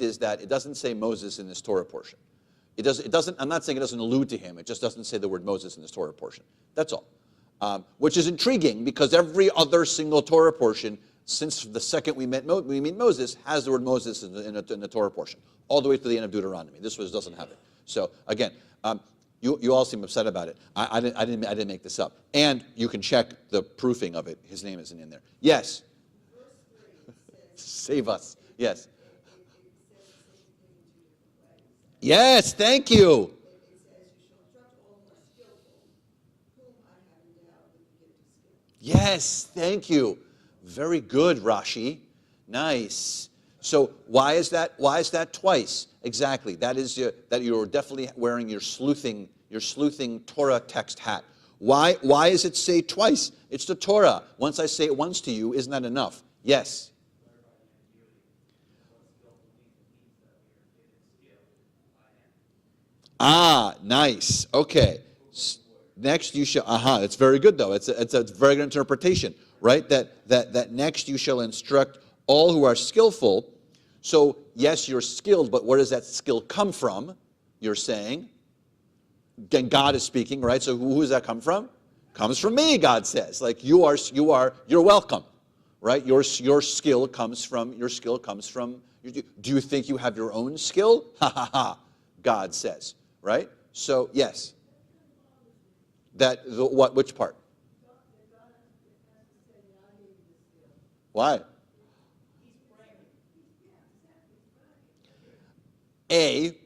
is that it doesn't say Moses in this Torah portion. It doesn't. I'm not saying it doesn't allude to him. It just doesn't say the word Moses in this Torah portion. That's all. Which is intriguing because every other single Torah portion, since the second we meet Moses, has the word Moses in the Torah portion, all the way to the end of Deuteronomy. This one doesn't have it. So again, you all seem upset about it. I didn't make this up, and you can check the proofing of it. His name isn't in there. Yes. Save us. Yes. Yes. Thank you. Yes, thank you. Very good, Rashi. Nice. So why is that? Why is that twice? Exactly. That is that you're definitely wearing your sleuthing Torah text hat. Why does it say twice? It's the Torah. Once I say it once to you, isn't that enough? Yes. Ah, nice. Okay. Next you shall, it's very good though. It's a very good interpretation, right? That next you shall instruct all who are skillful. So yes, you're skilled, but where does that skill come from? You're saying. Again, God is speaking, right? So who does that come from? Comes from me, God says. Like you're welcome, right? Your skill comes from. Do you think you have your own skill? Ha ha ha. God says, right? So yes. Which part? Why? A,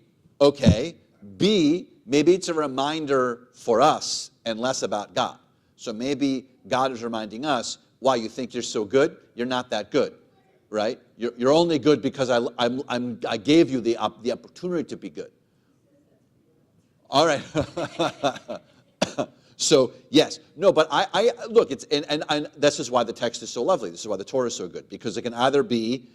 okay. B, maybe it's a reminder for us and less about God. So maybe God is reminding us, why, you think you're so good? You're not that good, right? You're only good because I gave you the opportunity to be good. All right. So, yes. No, but I look, it's and this is why the text is so lovely. This is why the Torah is so good, because it can either be,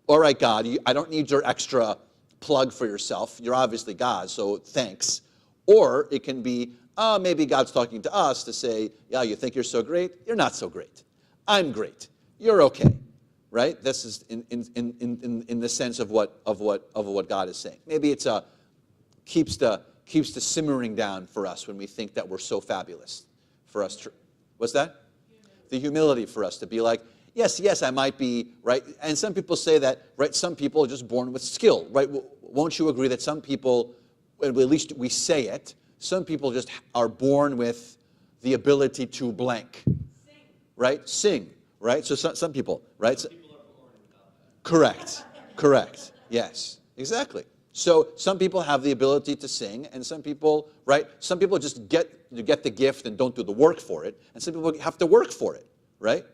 all right, God, I don't need your extra plug for yourself. You're obviously God, so thanks. Or it can be, maybe God's talking to us to say, yeah, you think you're so great? You're not so great. I'm great. You're okay, right? This is in the sense of what God is saying. Maybe it's keeps the simmering down for us when we think that we're so fabulous. For us, what's that? The humility for us to be like, yes, I might be, right? And some people say that, right? Some people are just born with skill, right? Won't you agree that some people, at least we say it, some people just are born with the ability to blank, right? Sing, right? So some people, right? Some people are born without that. Correct, yes, exactly. So some people have the ability to sing, and some people, right? Some people just get the gift and don't do the work for it, and some people have to work for it, right?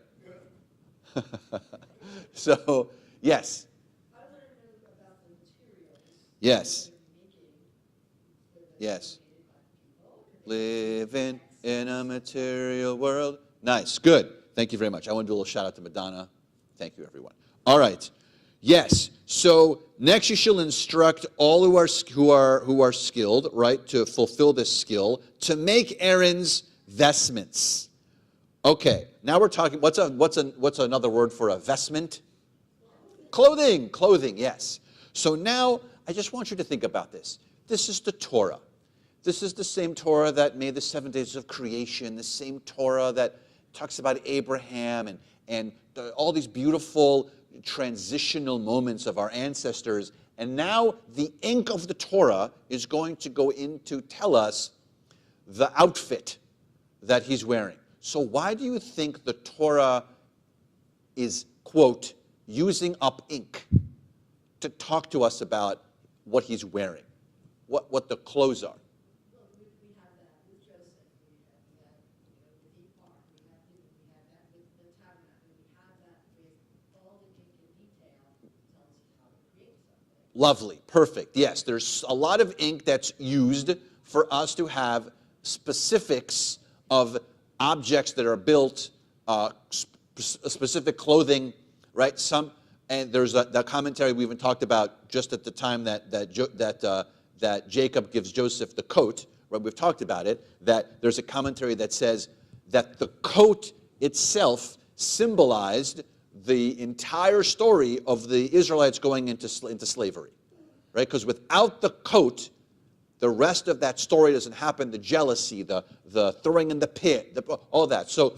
So, yes. I want to know about the materials. Yes. Making Yes. people. Living in a material world. Nice. Good. Thank you very much. I want to do a little shout out to Madonna. Thank you, everyone. All right. Yes. So next, you shall instruct all who are skilled, right, to fulfill this skill, to make Aaron's vestments. Okay. Now we're talking. What's another word for a vestment? Clothing. Yes. So now I just want you to think about this. This is the Torah. This is the same Torah that made the 7 days of creation, the same Torah that talks about Abraham and all these beautiful transitional moments of our ancestors. And now the ink of the Torah is going to go in to tell us the outfit that he's wearing. So why do you think the Torah is, quote, using up ink to talk to us about what he's wearing, what the clothes are? Well, we have that with Joseph. We have that, with the ark. We have that with the tabernacle. We have that with all the ink and detail tells us how to create something. Lovely, perfect. Yes, there's a lot of ink that's used for us to have specifics of objects that are built, specific clothing, right? And there's the commentary we even talked about just at the time that Jacob gives Joseph the coat, right? We've talked about it, that there's a commentary that says that the coat itself symbolized the entire story of the Israelites going into slavery, right? Because without the coat, the rest of that story doesn't happen. The jealousy, the throwing in the pit, all that. So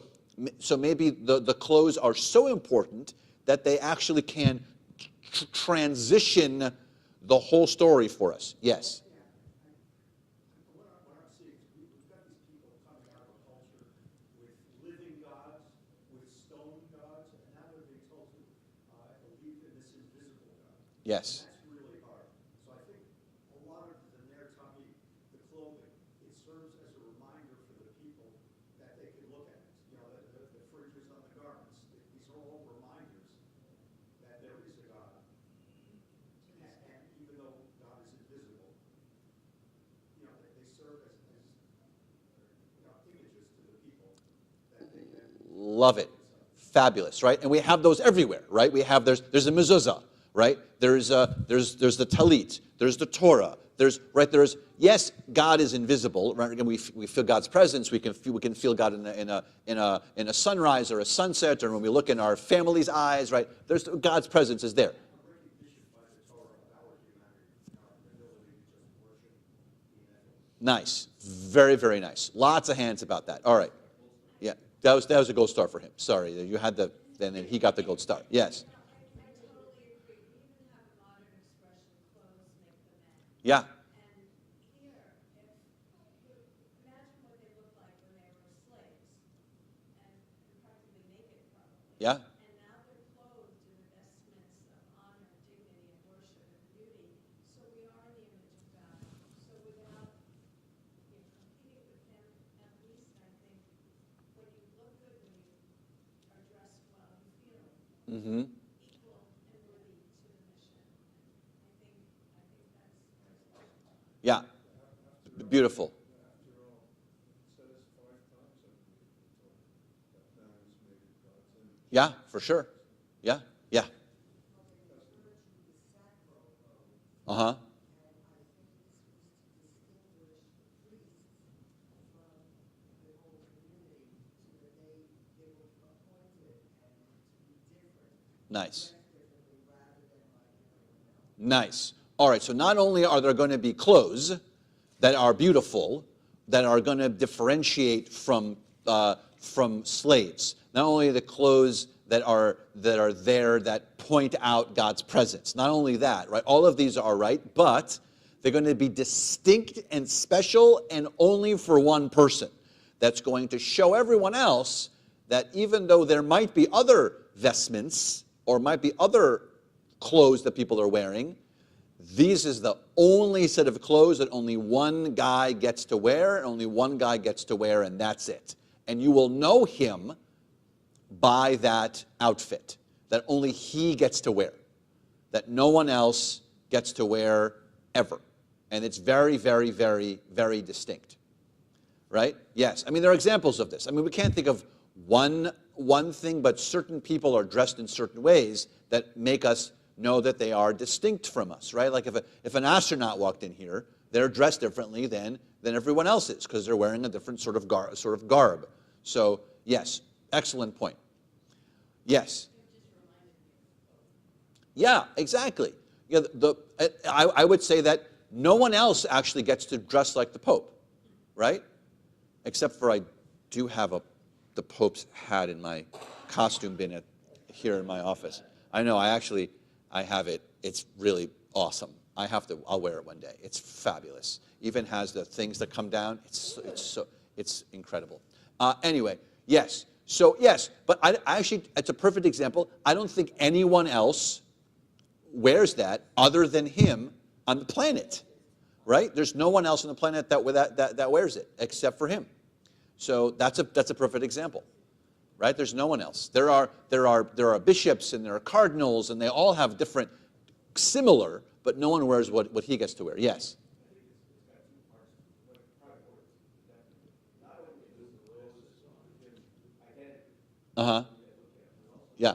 maybe the clothes are so important that they actually can transition the whole story for us. Yes. What I'm seeing is we've got these people coming out of a culture with living gods, with stone gods, and now they're being told to believe in this invisible God. Yes. That's really hard. So I think a lot of the Ner Tamid, the clothing, it serves as a reminder for the people that they can look at it. You know, the fringes on the garments, these are all reminders that there is a God. And even though God is invisible, you know, they serve as images to the people that they can. Love it. Fabulous, right? And we have those everywhere, right? There's a mezuzah, right? There's the talit, there's the Torah, yes, God is invisible, right? Again, we feel God's presence. We can feel God in a sunrise or a sunset, or when we look in our family's eyes, right? God's presence is there. Nice, very, very nice. Lots of hands about that. All right, yeah, that was a gold star for him. Sorry, you had then he got the gold star. Yes. I totally agree. We even have a modern expression, clothes make the man. Yeah. And here, imagine what they looked like when they were slaves, and practically naked probably. Yeah. And now they're Mm-hmm. Yeah. Beautiful. Yeah, for sure. Yeah, yeah. Uh-huh. Nice. Nice. All right, so not only are there going to be clothes that are beautiful, that are going to differentiate from slaves, not only the clothes that are there that point out God's presence. Not only that, right? All of these are right, but they're going to be distinct and special and only for one person. That's going to show everyone else that even though there might be other vestments or might be other clothes that people are wearing, this is the only set of clothes that only one guy gets to wear, and only one guy gets to wear, and that's it. And you will know him by that outfit that only he gets to wear, that no one else gets to wear ever. And it's very, very, very, very distinct. Right? Yes. I mean, there are examples of this. I mean, we can't think of one thing, but certain people are dressed in certain ways that make us know that they are distinct from us, right? Like if an astronaut walked in here, they're dressed differently than everyone else is because they're wearing a different sort of garb. So, yes, excellent point. Yes. Yeah, exactly. Yeah, I would say that no one else actually gets to dress like the Pope, right? Except for I do have the Pope's hat in my costume bin here in my office. I know, I have it. It's really awesome. I'll wear it one day. It's fabulous. Even has the things that come down. It's incredible. Anyway, yes. So yes, but I actually, it's a perfect example. I don't think anyone else wears that other than him on the planet, right? There's no one else on the planet that wears it except for him. So that's a perfect example, right? There's no one else. There are bishops and there are cardinals and they all have different, similar, but no one wears what he gets to wear. Yes. Uh-huh. Yeah.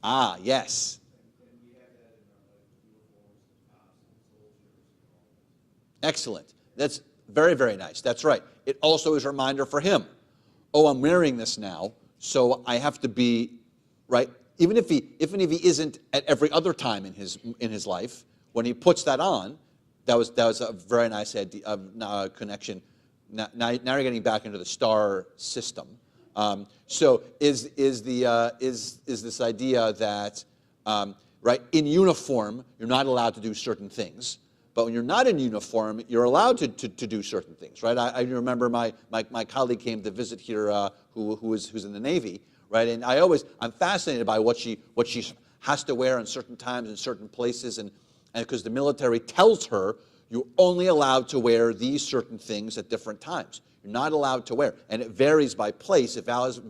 Ah, yes. Excellent. That's very, very nice. That's right. It also is a reminder for him. Oh, I'm wearing this now, so I have to be, right? Even if he isn't at every other time in his life, when he puts that on, that was a very nice connection. Now you're getting back into the star system. So is this idea that right, in uniform you're not allowed to do certain things, but when you're not in uniform you're allowed to do certain things, right? I remember my colleague came to visit here who's in the Navy, right? And I'm fascinated by what she has to wear in certain times in certain places, and because the military tells her you're only allowed to wear these certain things at different times. You're not allowed to wear, and it varies by place. If Alice,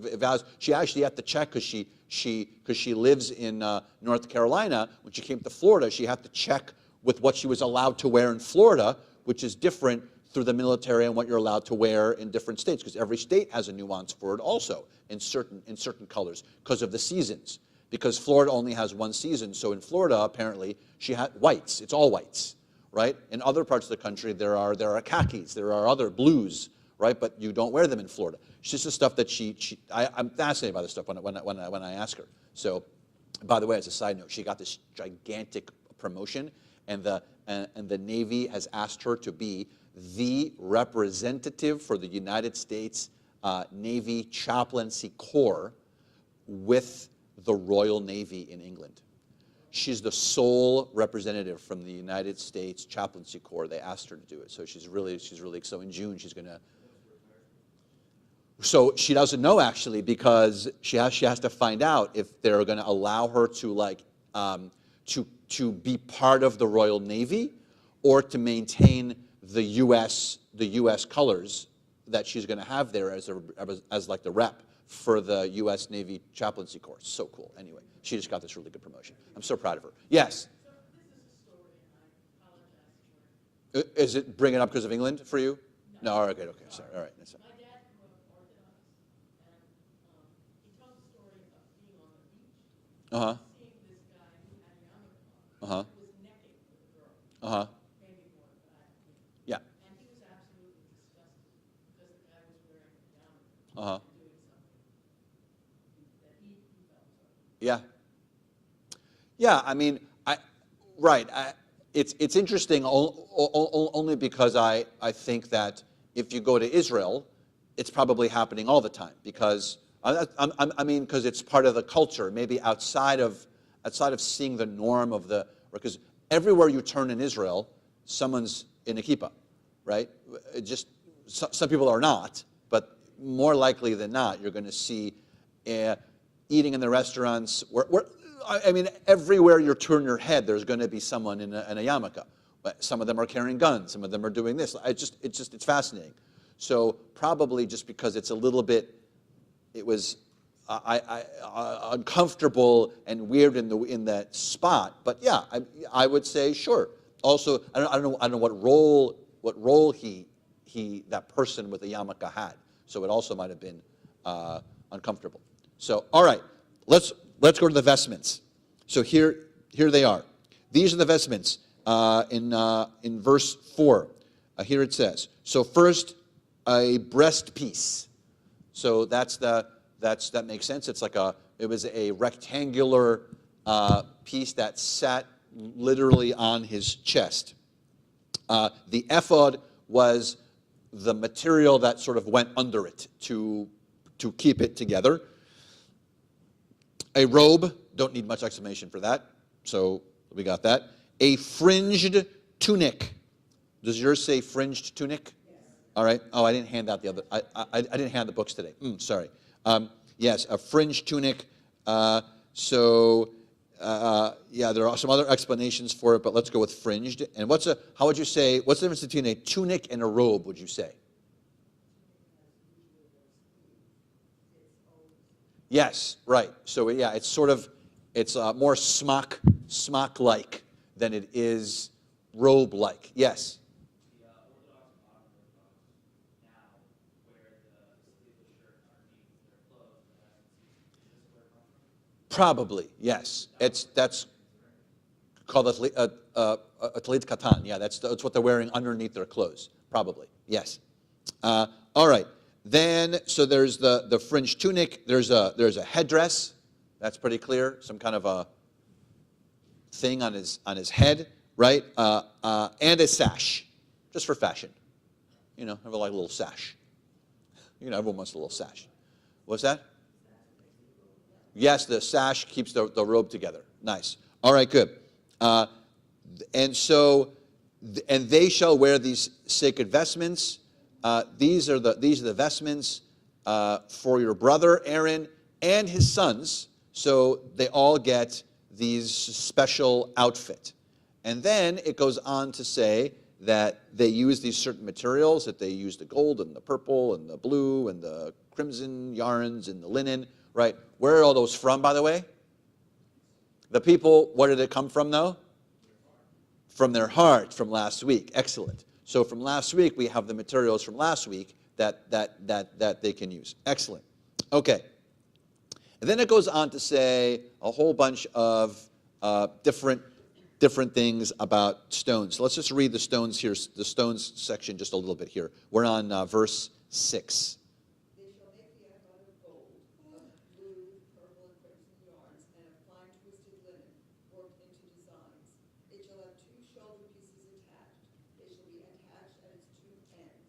she actually had to check because she lives in North Carolina. When she came to Florida, she had to check with what she was allowed to wear in Florida, which is different through the military and what you're allowed to wear in different states, because every state has a nuance for it also in certain colors because of the seasons. Because Florida only has one season, so in Florida apparently she had whites. It's all whites, right? In other parts of the country there are khakis, there are other blues, right? But you don't wear them in Florida. It's just the stuff that I'm fascinated by this stuff when I ask her. So, by the way, as a side note, she got this gigantic promotion, and the Navy has asked her to be the representative for the United States Navy Chaplaincy Corps with the Royal Navy in England. She's the sole representative from the United States Chaplaincy Corps. They asked her to do it, so she's really so in June she's gonna. So she doesn't know actually, because she has to find out if they're going to allow her to to be part of the Royal Navy, or to maintain the U.S. colors that she's going to have there as like the rep for the U.S. Navy chaplaincy course. So cool. Anyway, she just got this really good promotion. I'm so proud of her. Yes? So this is a story, and I apologize for it. Is it bringing up because of England for you? No. All right, okay, sorry. All right, that's fine. My dad grew up Orthodox, and he tells a story of being on the beach, Uh-huh. seeing this guy who had a yarmulke on, Uh-huh. who was necking with a girl, Uh-huh. maybe more, but I don't think. Yeah. And he was absolutely disgusted because the guy was wearing a yarmulke Uh-huh. and doing something that he felt was okay. Yeah. Yeah, I mean, right. It's interesting only because I think that if you go to Israel, it's probably happening all the time because I mean because it's part of the culture. Maybe outside of seeing the norm of because everywhere you turn in Israel, someone's in a kippah, right? Some people are not, but more likely than not, you're going to see eating in the restaurants. I mean, everywhere you turn your head, there's going to be someone in a yarmulke. Some of them are carrying guns. Some of them are doing this. It's fascinating. So probably just because it's a little bit, it was uncomfortable and weird in that spot. But yeah, I would say sure. Also, I don't know what role that person with the yarmulke had. So it also might have been uncomfortable. So all right, let's go to the vestments. So here they are. These are the vestments in verse 4. Here it says, so first, a breastpiece. So that makes sense. It was a rectangular piece that sat literally on his chest. The ephod was the material that sort of went under it to keep it together. A robe, don't need much explanation for that, so we got that. A fringed tunic. Does yours say fringed tunic? Yes. All right. Oh, I didn't hand out the other. I didn't hand the books today. Sorry. Yes, a fringed tunic. Yeah, there are some other explanations for it, but let's go with fringed. And how would you say? What's the difference between a tunic and a robe? Would you say? Yes, right. So yeah, it's more smock-like than it is robe-like. Yes. The Orthodox modern Orthodox now wear the sleeveless shirt underneath their clothes. Is this where it comes from? Probably, yes. That's called a talit katan. Yeah, that's what they're wearing underneath their clothes. Probably, yes. All right. Then, so there's the fringed tunic. There's a headdress. That's pretty clear. Some kind of a thing on his head, right? And a sash, just for fashion. You know, have a little sash. You know, everyone wants a little sash. What's that? Yes, the sash keeps the robe together. Nice. All right, good. And they shall wear these sacred vestments. These are the vestments for your brother Aaron and his sons. So they all get these special outfit. And then it goes on to say that they use these certain materials, that they use the gold and the purple and the blue and the crimson yarns and the linen, right? Where are all those from, by the way? The people, where did it come from, though? From their heart, from last week. Excellent. So from last week, we have the materials from last week that they can use. Excellent. Okay. And then it goes on to say a whole bunch of different things about stones. So let's just read the stones here, the stones section just a little bit here. We're on verse 6. They shall make the ephod of gold, of blue, purple, and crimson yarns, and of fine twisted linen, worked into designs. It shall have 2 shoulder pieces attached. They shall be attached at its 2 ends,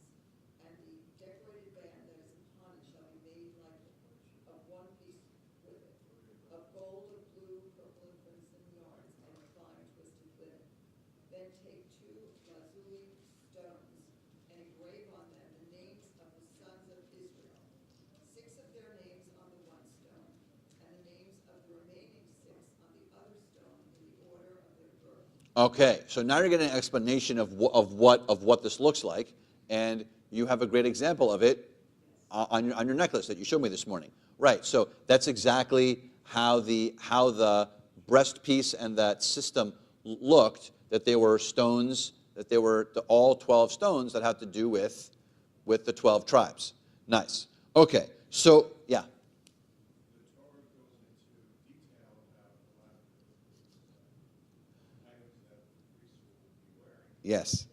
and the decorated band that is upon it shall be made like of one piece with it, of gold, of blue, purple, and crimson yarns, and of fine twisted linen. Then take 2 lazuli stones and engrave on them the names of the sons of Israel, 6 of their names on the one stone, and the names of the remaining 6 on the other stone in the order of their birth. Okay, so now you're getting an explanation of what this looks like, and you have a great example of it on your necklace that you showed me this morning. Right. So that's exactly how the breast piece and that system looked. That they were stones. That they were all 12 stones that had to do with the 12 tribes. Nice. Okay. So yeah. Yes.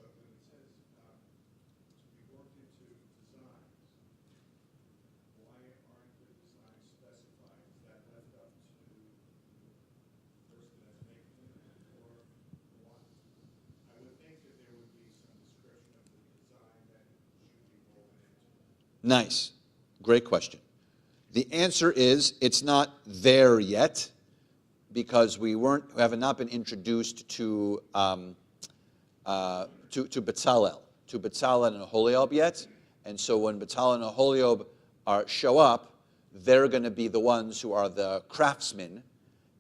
Nice. Great question. The answer is it's not there yet because we have not been introduced to Bezalel and Aholiab yet. And so when Bezalel and Aholiab show up, they're going to be the ones who are the craftsmen.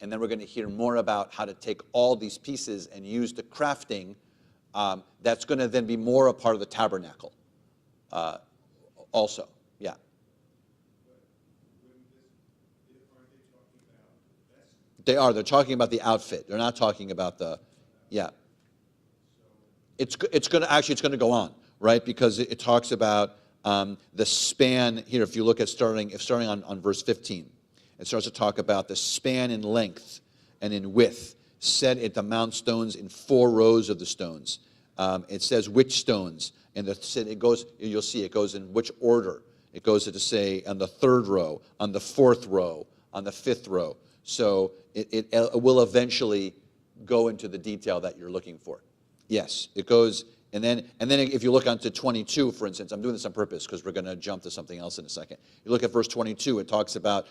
And then we're going to hear more about how to take all these pieces and use the crafting. That's going to then be more a part of the tabernacle. Also, yeah. They are. They're talking about the outfit. They're not talking about the, yeah. It's going to go on, right? Because it talks about the span here. If you look at starting on verse 15, it starts to talk about the span in length and in width set at the mount stones in 4 rows of the stones. It says which stones. And it goes, you'll see it goes in which order. It goes to say on the 3rd row, on the 4th row, on the 5th row. So it will eventually go into the detail that you're looking for. Yes, it goes, and then if you look onto 22, for instance, I'm doing this on purpose because we're going to jump to something else in a second. You look at verse 22, it talks about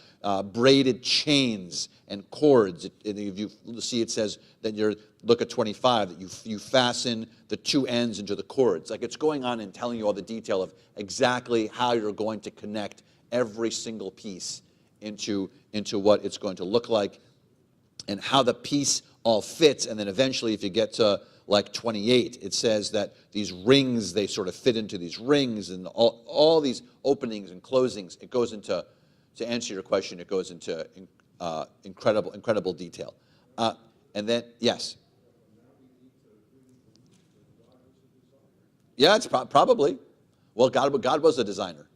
braided chains and cords. If you see, it says that look at 25, that you fasten the 2 ends into the cords. Like it's going on and telling you all the detail of exactly how you're going to connect every single piece into what it's going to look like and how the piece all fits. And then eventually, if you get to like 28, it says that these rings, they sort of fit into these rings and all these openings and closings. It goes into, to answer your question, it goes into incredible detail. And then, yes. Yeah, it's probably. Well, God was a designer.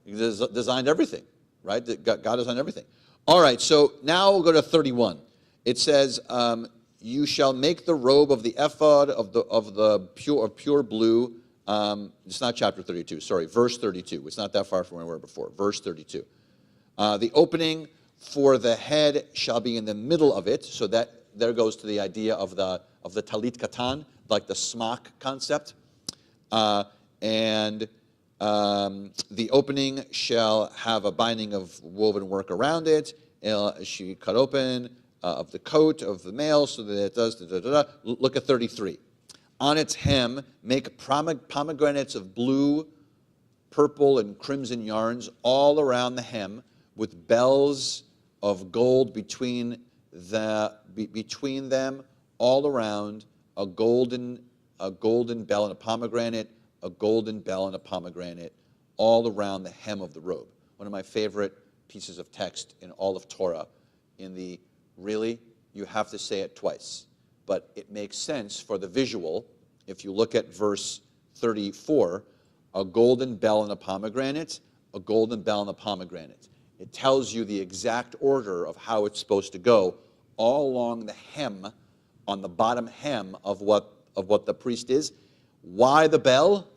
He designed everything, right? God designed everything. All right, so now we'll go to 31. It says, you shall make the robe of the ephod of pure blue. It's not chapter 32, sorry, verse 32. It's not that far from where we were before, verse 32. The opening for the head shall be in the middle of it, so that there goes to the idea of the talit katan, like the smock concept. And the opening shall have a binding of woven work around it. She cut open of the coat of the male so that it does Look at 33. On its hem, make pomegranates of blue, purple, and crimson yarns all around the hem, with bells of gold between them, all around, a golden bell and a pomegranate, a golden bell and a pomegranate, all around the hem of the robe. One of my favorite pieces of text in all of Torah. Really, you have to say it twice. But it makes sense for the visual. If you look at verse 34, a golden bell and a pomegranate, a golden bell and a pomegranate. It tells you the exact order of how it's supposed to go all along the hem, on the bottom hem of what the priest is. Why the bell?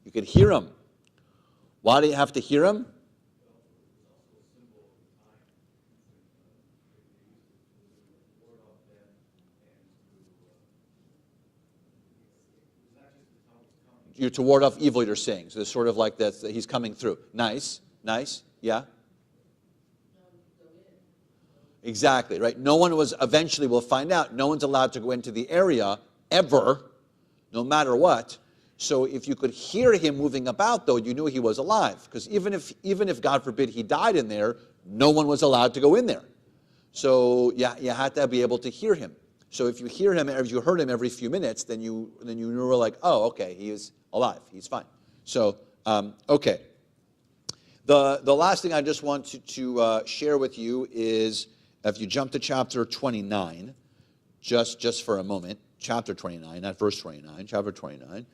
You could hear him. Why do you have to hear him? You're to ward off evil, you're saying. So it's sort of like that he's coming through. Nice, yeah. Exactly, right? No one was, eventually we'll find out, no one's allowed to go into the area ever, no matter what. So if you could hear him moving about, though, you knew he was alive. Because even if, God forbid, he died in there, no one was allowed to go in there. So yeah, you had to be able to hear him. So if you hear him, if you heard him every few minutes, then you were like, oh, okay, he is alive, he's fine. So, okay. The last thing I just want to share with you is, if you jump to chapter 29, just for a moment, chapter 29, not verse 29, chapter 29.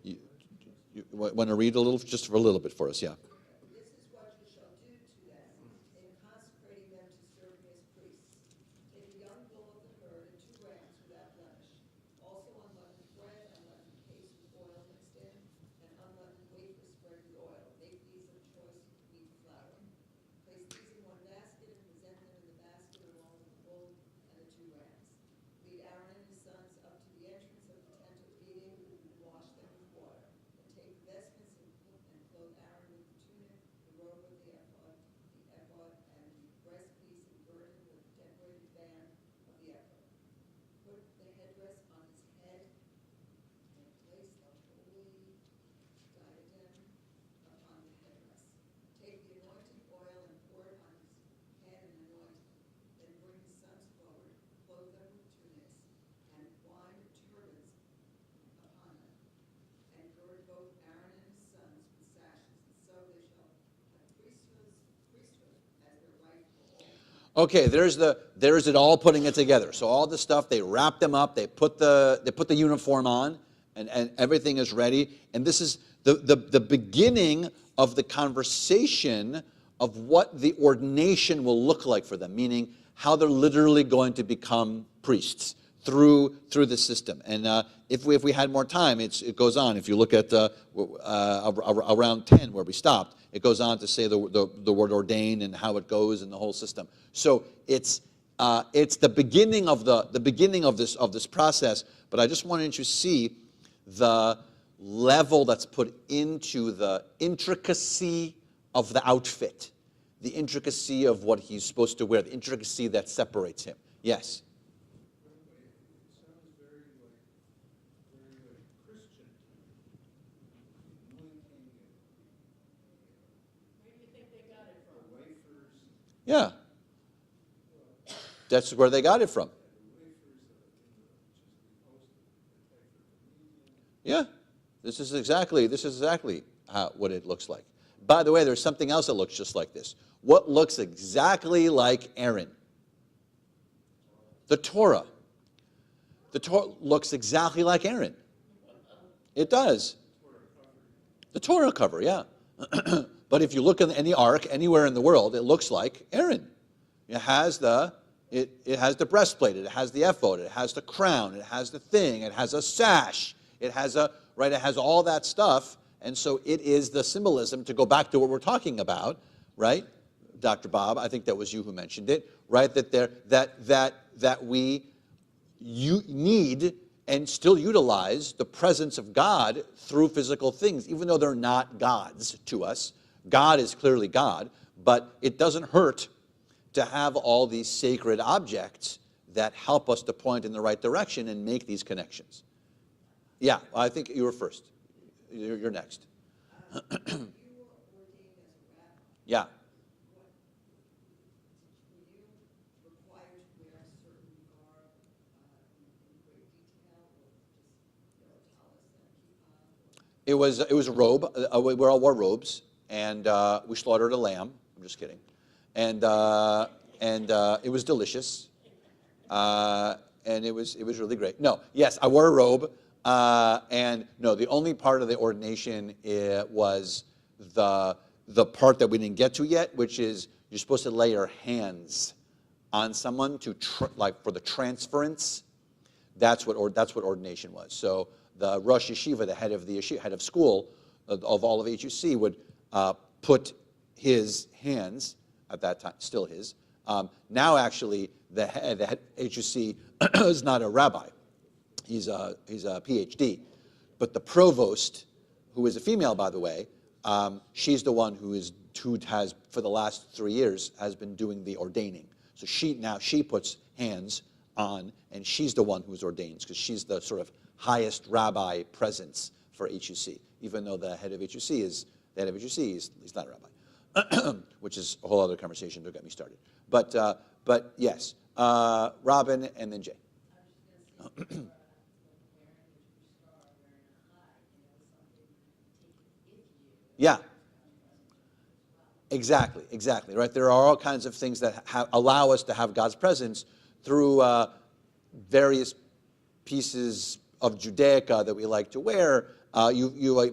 You want to read a little, just for a little bit for us, yeah. This is what you shall do to them in consecrating them to serve me as priests. Take a young bull of the herd and 2 rams without blemish, also unleavened bread, unleavened cakes with oil mixed in, and unleavened wafers spread with oil. Make these of choice wheat flour. Place these in one basket and present them in the basket along with the bull and the 2 rams. Lead Aaron and his sons up to the entrance of the tent of meeting and wash them with water. Take vestments and clothe Aaron with the tunic, the robe of the ephod, and the breastpiece, and girdle with the decorated band of the ephod. Put the headdress on his head, and place the holy diadem upon the headdress. Take the anointing oil and pour it on his head and anoint him. Then bring his sons forward, clothe them with tunics, and twine turbans upon them. And gird both Aaron and his sons with sashes, and so they shall have priesthood as their right for all time. Okay, there's it all putting it together. So all the stuff, they wrap them up, they put the uniform on, and everything is ready. And this is the beginning of the conversation of what the ordination will look like for them, meaning how they're literally going to become priests through the system. And if we had more time, it goes on. If you look at around 10 where we stopped, it goes on to say the word ordained and how it goes and the whole system. So it's the beginning of this process. But I just wanted you to see the level that's put into the intricacy of the outfit, the intricacy of what he's supposed to wear, the intricacy that separates him. Yes. It sounds very like Christian anointing Where do you think they got it and from? the wafers, Yeah. That's where they got it from. Yeah. This is exactly what it looks like. By the way, there's something else that looks just like this. What looks exactly like Aaron? The Torah. The Torah looks exactly like Aaron. It does. The Torah cover, yeah. But if you look in any ark anywhere in the world, it looks like Aaron. It has the breastplate, it has the ephod, it has the crown, it has the thing, it has a sash, it has all that stuff, and so it is the symbolism, to go back to what we're talking about, right? Dr. Bob, I think that was you who mentioned it, right? That we need and still utilize the presence of God through physical things, even though they're not gods to us. God is clearly God, but it doesn't hurt to have all these sacred objects that help us to point in the right direction and make these connections. Yeah, I think you were first. You're next. You were ordained as a rabbi. Yeah. Were you required to wear a certain garb in great detail, or just tallis and kippah? It was a robe. We all wore robes, and we slaughtered a lamb. I'm just kidding. And it was delicious, and it was really great. No, yes, I wore a robe, and no, the only part of the ordination was the part that we didn't get to yet, which is you're supposed to lay your hands on someone to like for the transference. That's what ordination was. So the Rosh Yeshiva, the head of the yeshiva, head of school of all of HUC, would put his hands. At that time, still his. Now, actually, the head HUC is not a rabbi; he's a PhD. But the provost, who is a female, by the way, she's the one who has for the last 3 years has been doing the ordaining. So she puts hands on, and she's the one who's ordained because she's the sort of highest rabbi presence for HUC. Even though the head of HUC is he's not a rabbi. Which is a whole other conversation. Don't get me started. But yes, Robin and then Jay. I was just going to say, wearing a scar, wearing a hide, something taken with you. Yeah. Exactly, exactly, right? There are all kinds of things that allow us to have God's presence through various pieces of Judaica that we like to wear.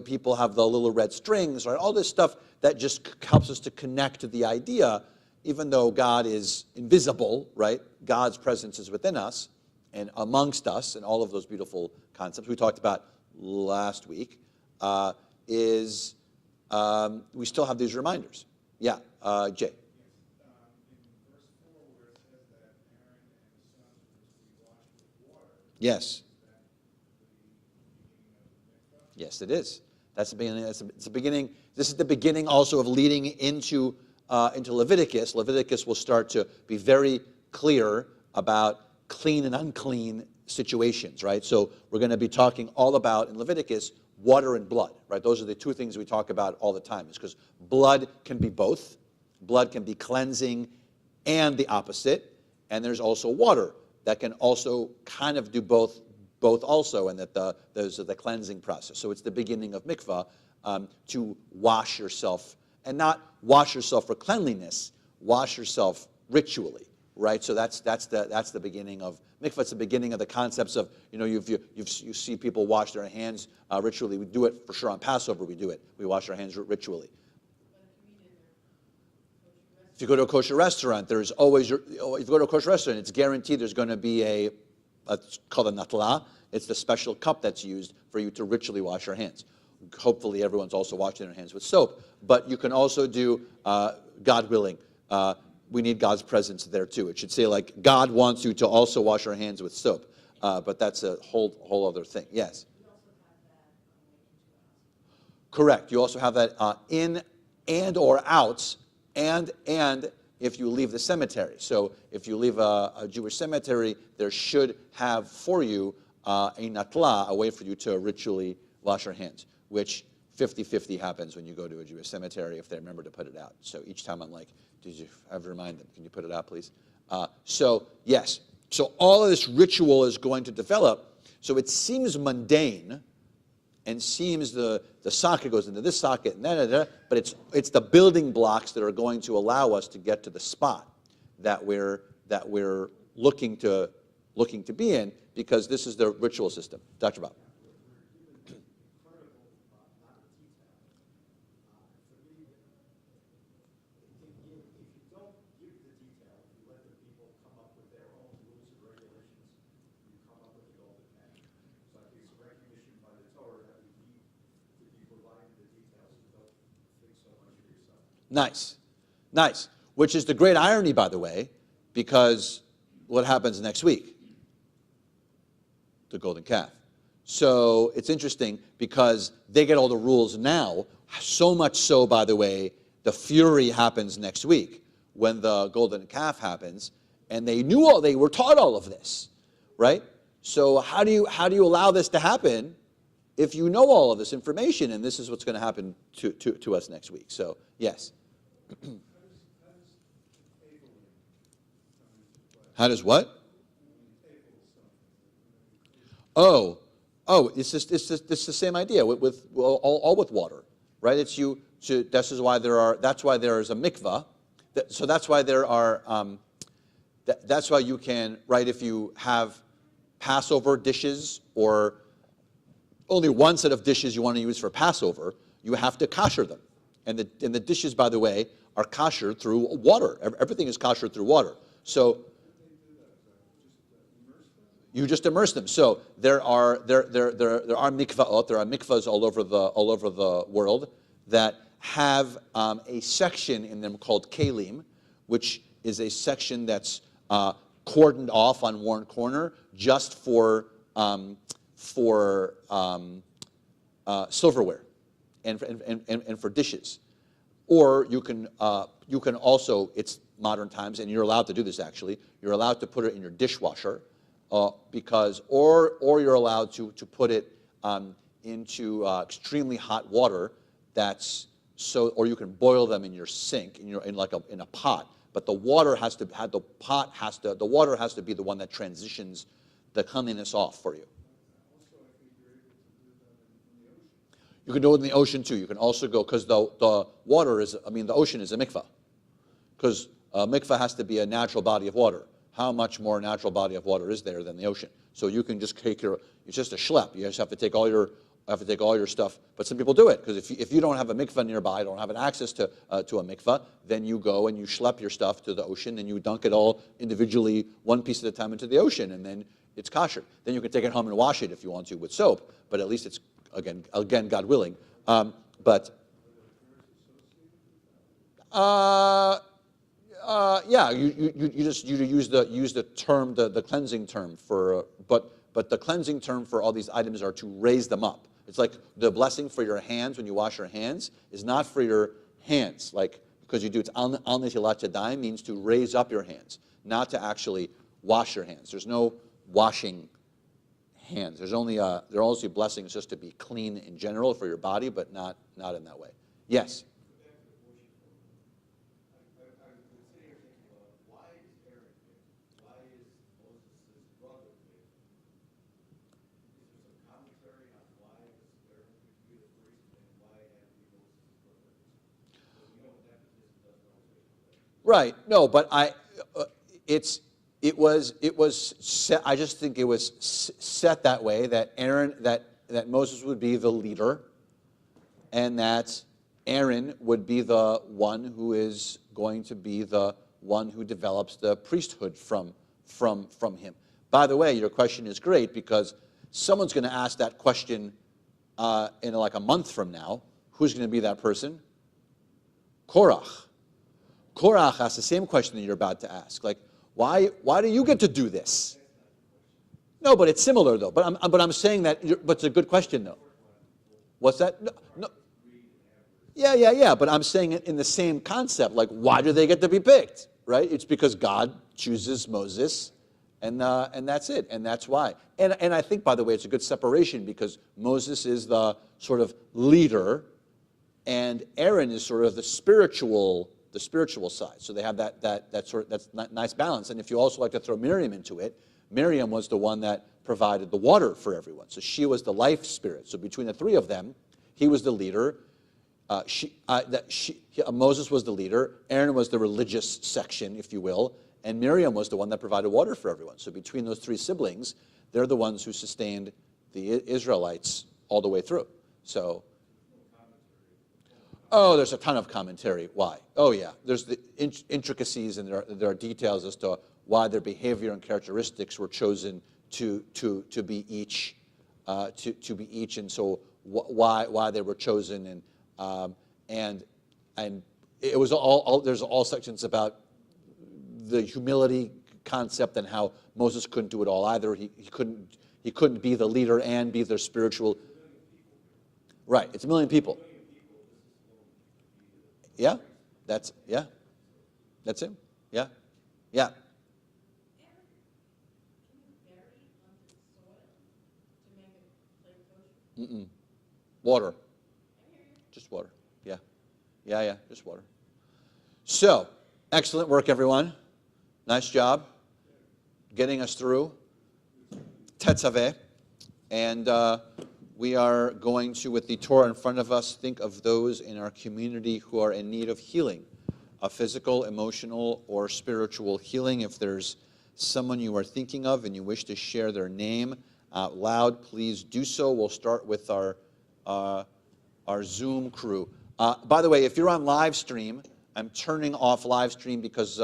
People have the little red strings, right? All this stuff that just helps us to connect to the idea, even though God is invisible, right? God's presence is within us and amongst us, and all of those beautiful concepts we talked about last week, we still have these reminders. Yeah, Jay. In verse 4, where it says that Aaron and his sons were to be washed with water, Yes. is that the beginning of the mikvah? Yes, it is. That's the beginning. It's the beginning. This is the beginning also of leading into Leviticus. Leviticus will start to be very clear about clean and unclean situations, right? So we're going to be talking all about, in Leviticus, water and blood, right? Those are the two things we talk about all the time, is because blood can be both. Blood can be cleansing and the opposite. And there's also water that can also kind of do both also, and that those are the cleansing process. So it's the beginning of mikvah, to wash yourself, and not wash yourself for cleanliness, wash yourself ritually, right? So that's the beginning of mikvah. It's the beginning of the concepts of, you see people wash their hands ritually. We do it for sure on Passover. We do it. We wash our hands ritually. If you go to a kosher restaurant, there's always if you go to a kosher restaurant, it's guaranteed there's going to be it's called a natla. It's the special cup that's used for you to ritually wash your hands. Hopefully everyone's also washing their hands with soap. But you can also do, God willing, we need God's presence there too. It should say like, God wants you to also wash your hands with soap. But that's a whole other thing. Yes? Correct. You also have that in and or out, and if you leave the cemetery. So if you leave a Jewish cemetery, there should have for you a natla, a way for you to ritually wash your hands, which 50-50 happens when you go to a Jewish cemetery if they remember to put it out. So each time I'm like, did you have to remind them? Can you put it out, please? So yes. So all of this ritual is going to develop. So it seems mundane, and seems the socket goes into this socket, and but it's the building blocks that are going to allow us to get to the spot that we're looking to be in, because this is the ritual system. Dr. Bob. Nice. Which is the great irony, by the way, because what happens next week? The golden calf. So it's interesting because they get all the rules now, so much so, by the way, the fury happens next week when the golden calf happens, and they were taught all of this, right? So how do you allow this to happen if you know all of this information? And this is what's going to happen to us next week. So yes. How does what? Oh, it's the same idea with water, right? That's why there is a mikvah. So that's why there are. That's why you can, right? If you have Passover dishes, or only one set of dishes you want to use for Passover, you have to kosher them. And the dishes, by the way, are kosher through water. Everything is kosher through water. So you just immerse them. So there are mikvaot. There are mikvahs all over the world that have a section in them called kelim, which is a section that's cordoned off on one corner just for silverware and for dishes. Or you can also, it's modern times, and you're allowed to do this actually, you're allowed to put it in your dishwasher, because you're allowed to put it into extremely hot water, or you can boil them in your sink, in a pot. But the water has to be the one that transitions the cleanliness off for you. You can do it in the ocean too. You can also go, because the water is, the ocean is a mikvah. Because a mikvah has to be a natural body of water. How much more natural body of water is there than the ocean? So you can just take it's just a schlep. You just have to take all your stuff. But some people do it, because if you don't have a mikvah nearby, don't have an access to a mikvah, then you go and you schlep your stuff to the ocean and you dunk it all individually, one piece at a time, into the ocean, and then it's kosher. Then you can take it home and wash it if you want to with soap, but at least it's, again, God willing. Yeah, you just use the term, the cleansing term for, but the cleansing term for all these items are to raise them up. It's like the blessing for your hands when you wash your hands is not for your hands, like, because you do it's al netilat yadayim means to raise up your hands, not to actually wash your hands. There's no washing hands. There's only there are also blessings just to be clean in general for your body, but not in that way. Yes. Right. No, but it was set, I just think it was set that way that that Moses would be the leader, and that Aaron would be the one who is going to be the one who develops the priesthood from him. By the way, your question is great, because someone's going to ask that question in like a month from now. Who's going to be that person? Korach. Korach asks the same question that you're about to ask. Like, why do you get to do this? No, but it's similar though. But I'm saying that. But it's a good question though. What's that? No. Yeah. But I'm saying it in the same concept. Like, why do they get to be picked? Right? It's because God chooses Moses, and that's it, and that's why. And I think, by the way, it's a good separation, because Moses is the sort of leader, and Aaron is sort of the spiritual side. So they have that's nice balance. And if you also like to throw Miriam into it, Miriam was the one that provided the water for everyone. So she was the life spirit. So between the three of them, he was the leader. Moses was the leader. Aaron was the religious section, if you will, and Miriam was the one that provided water for everyone. So between those three siblings, they're the ones who sustained the Israelites all the way through. So. Oh, there's a ton of commentary. Why? Oh, yeah. There's the intricacies, and there are details as to why their behavior and characteristics were chosen to be each, and so why they were chosen, and it was all there's all sections about the humility concept and how Moses couldn't do it all either. He couldn't be the leader and be their spiritual. Right. It's 1 million people. Yeah, that's him. Yeah. Water. Just water. Yeah. Just water. So, excellent work, everyone. Nice job getting us through Tetzaveh, and we are going to, with the Torah in front of us, think of those in our community who are in need of healing, a physical, emotional, or spiritual healing. If there's someone you are thinking of and you wish to share their name out loud, please do so. We'll start with our Zoom crew. By the way, if you're on live stream, I'm turning off live stream because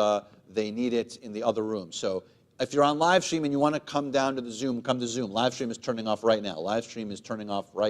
they need it in the other room. So if you're on live stream and you want to come down to the Zoom, come to Zoom. Live stream is turning off right now. Live stream is turning off right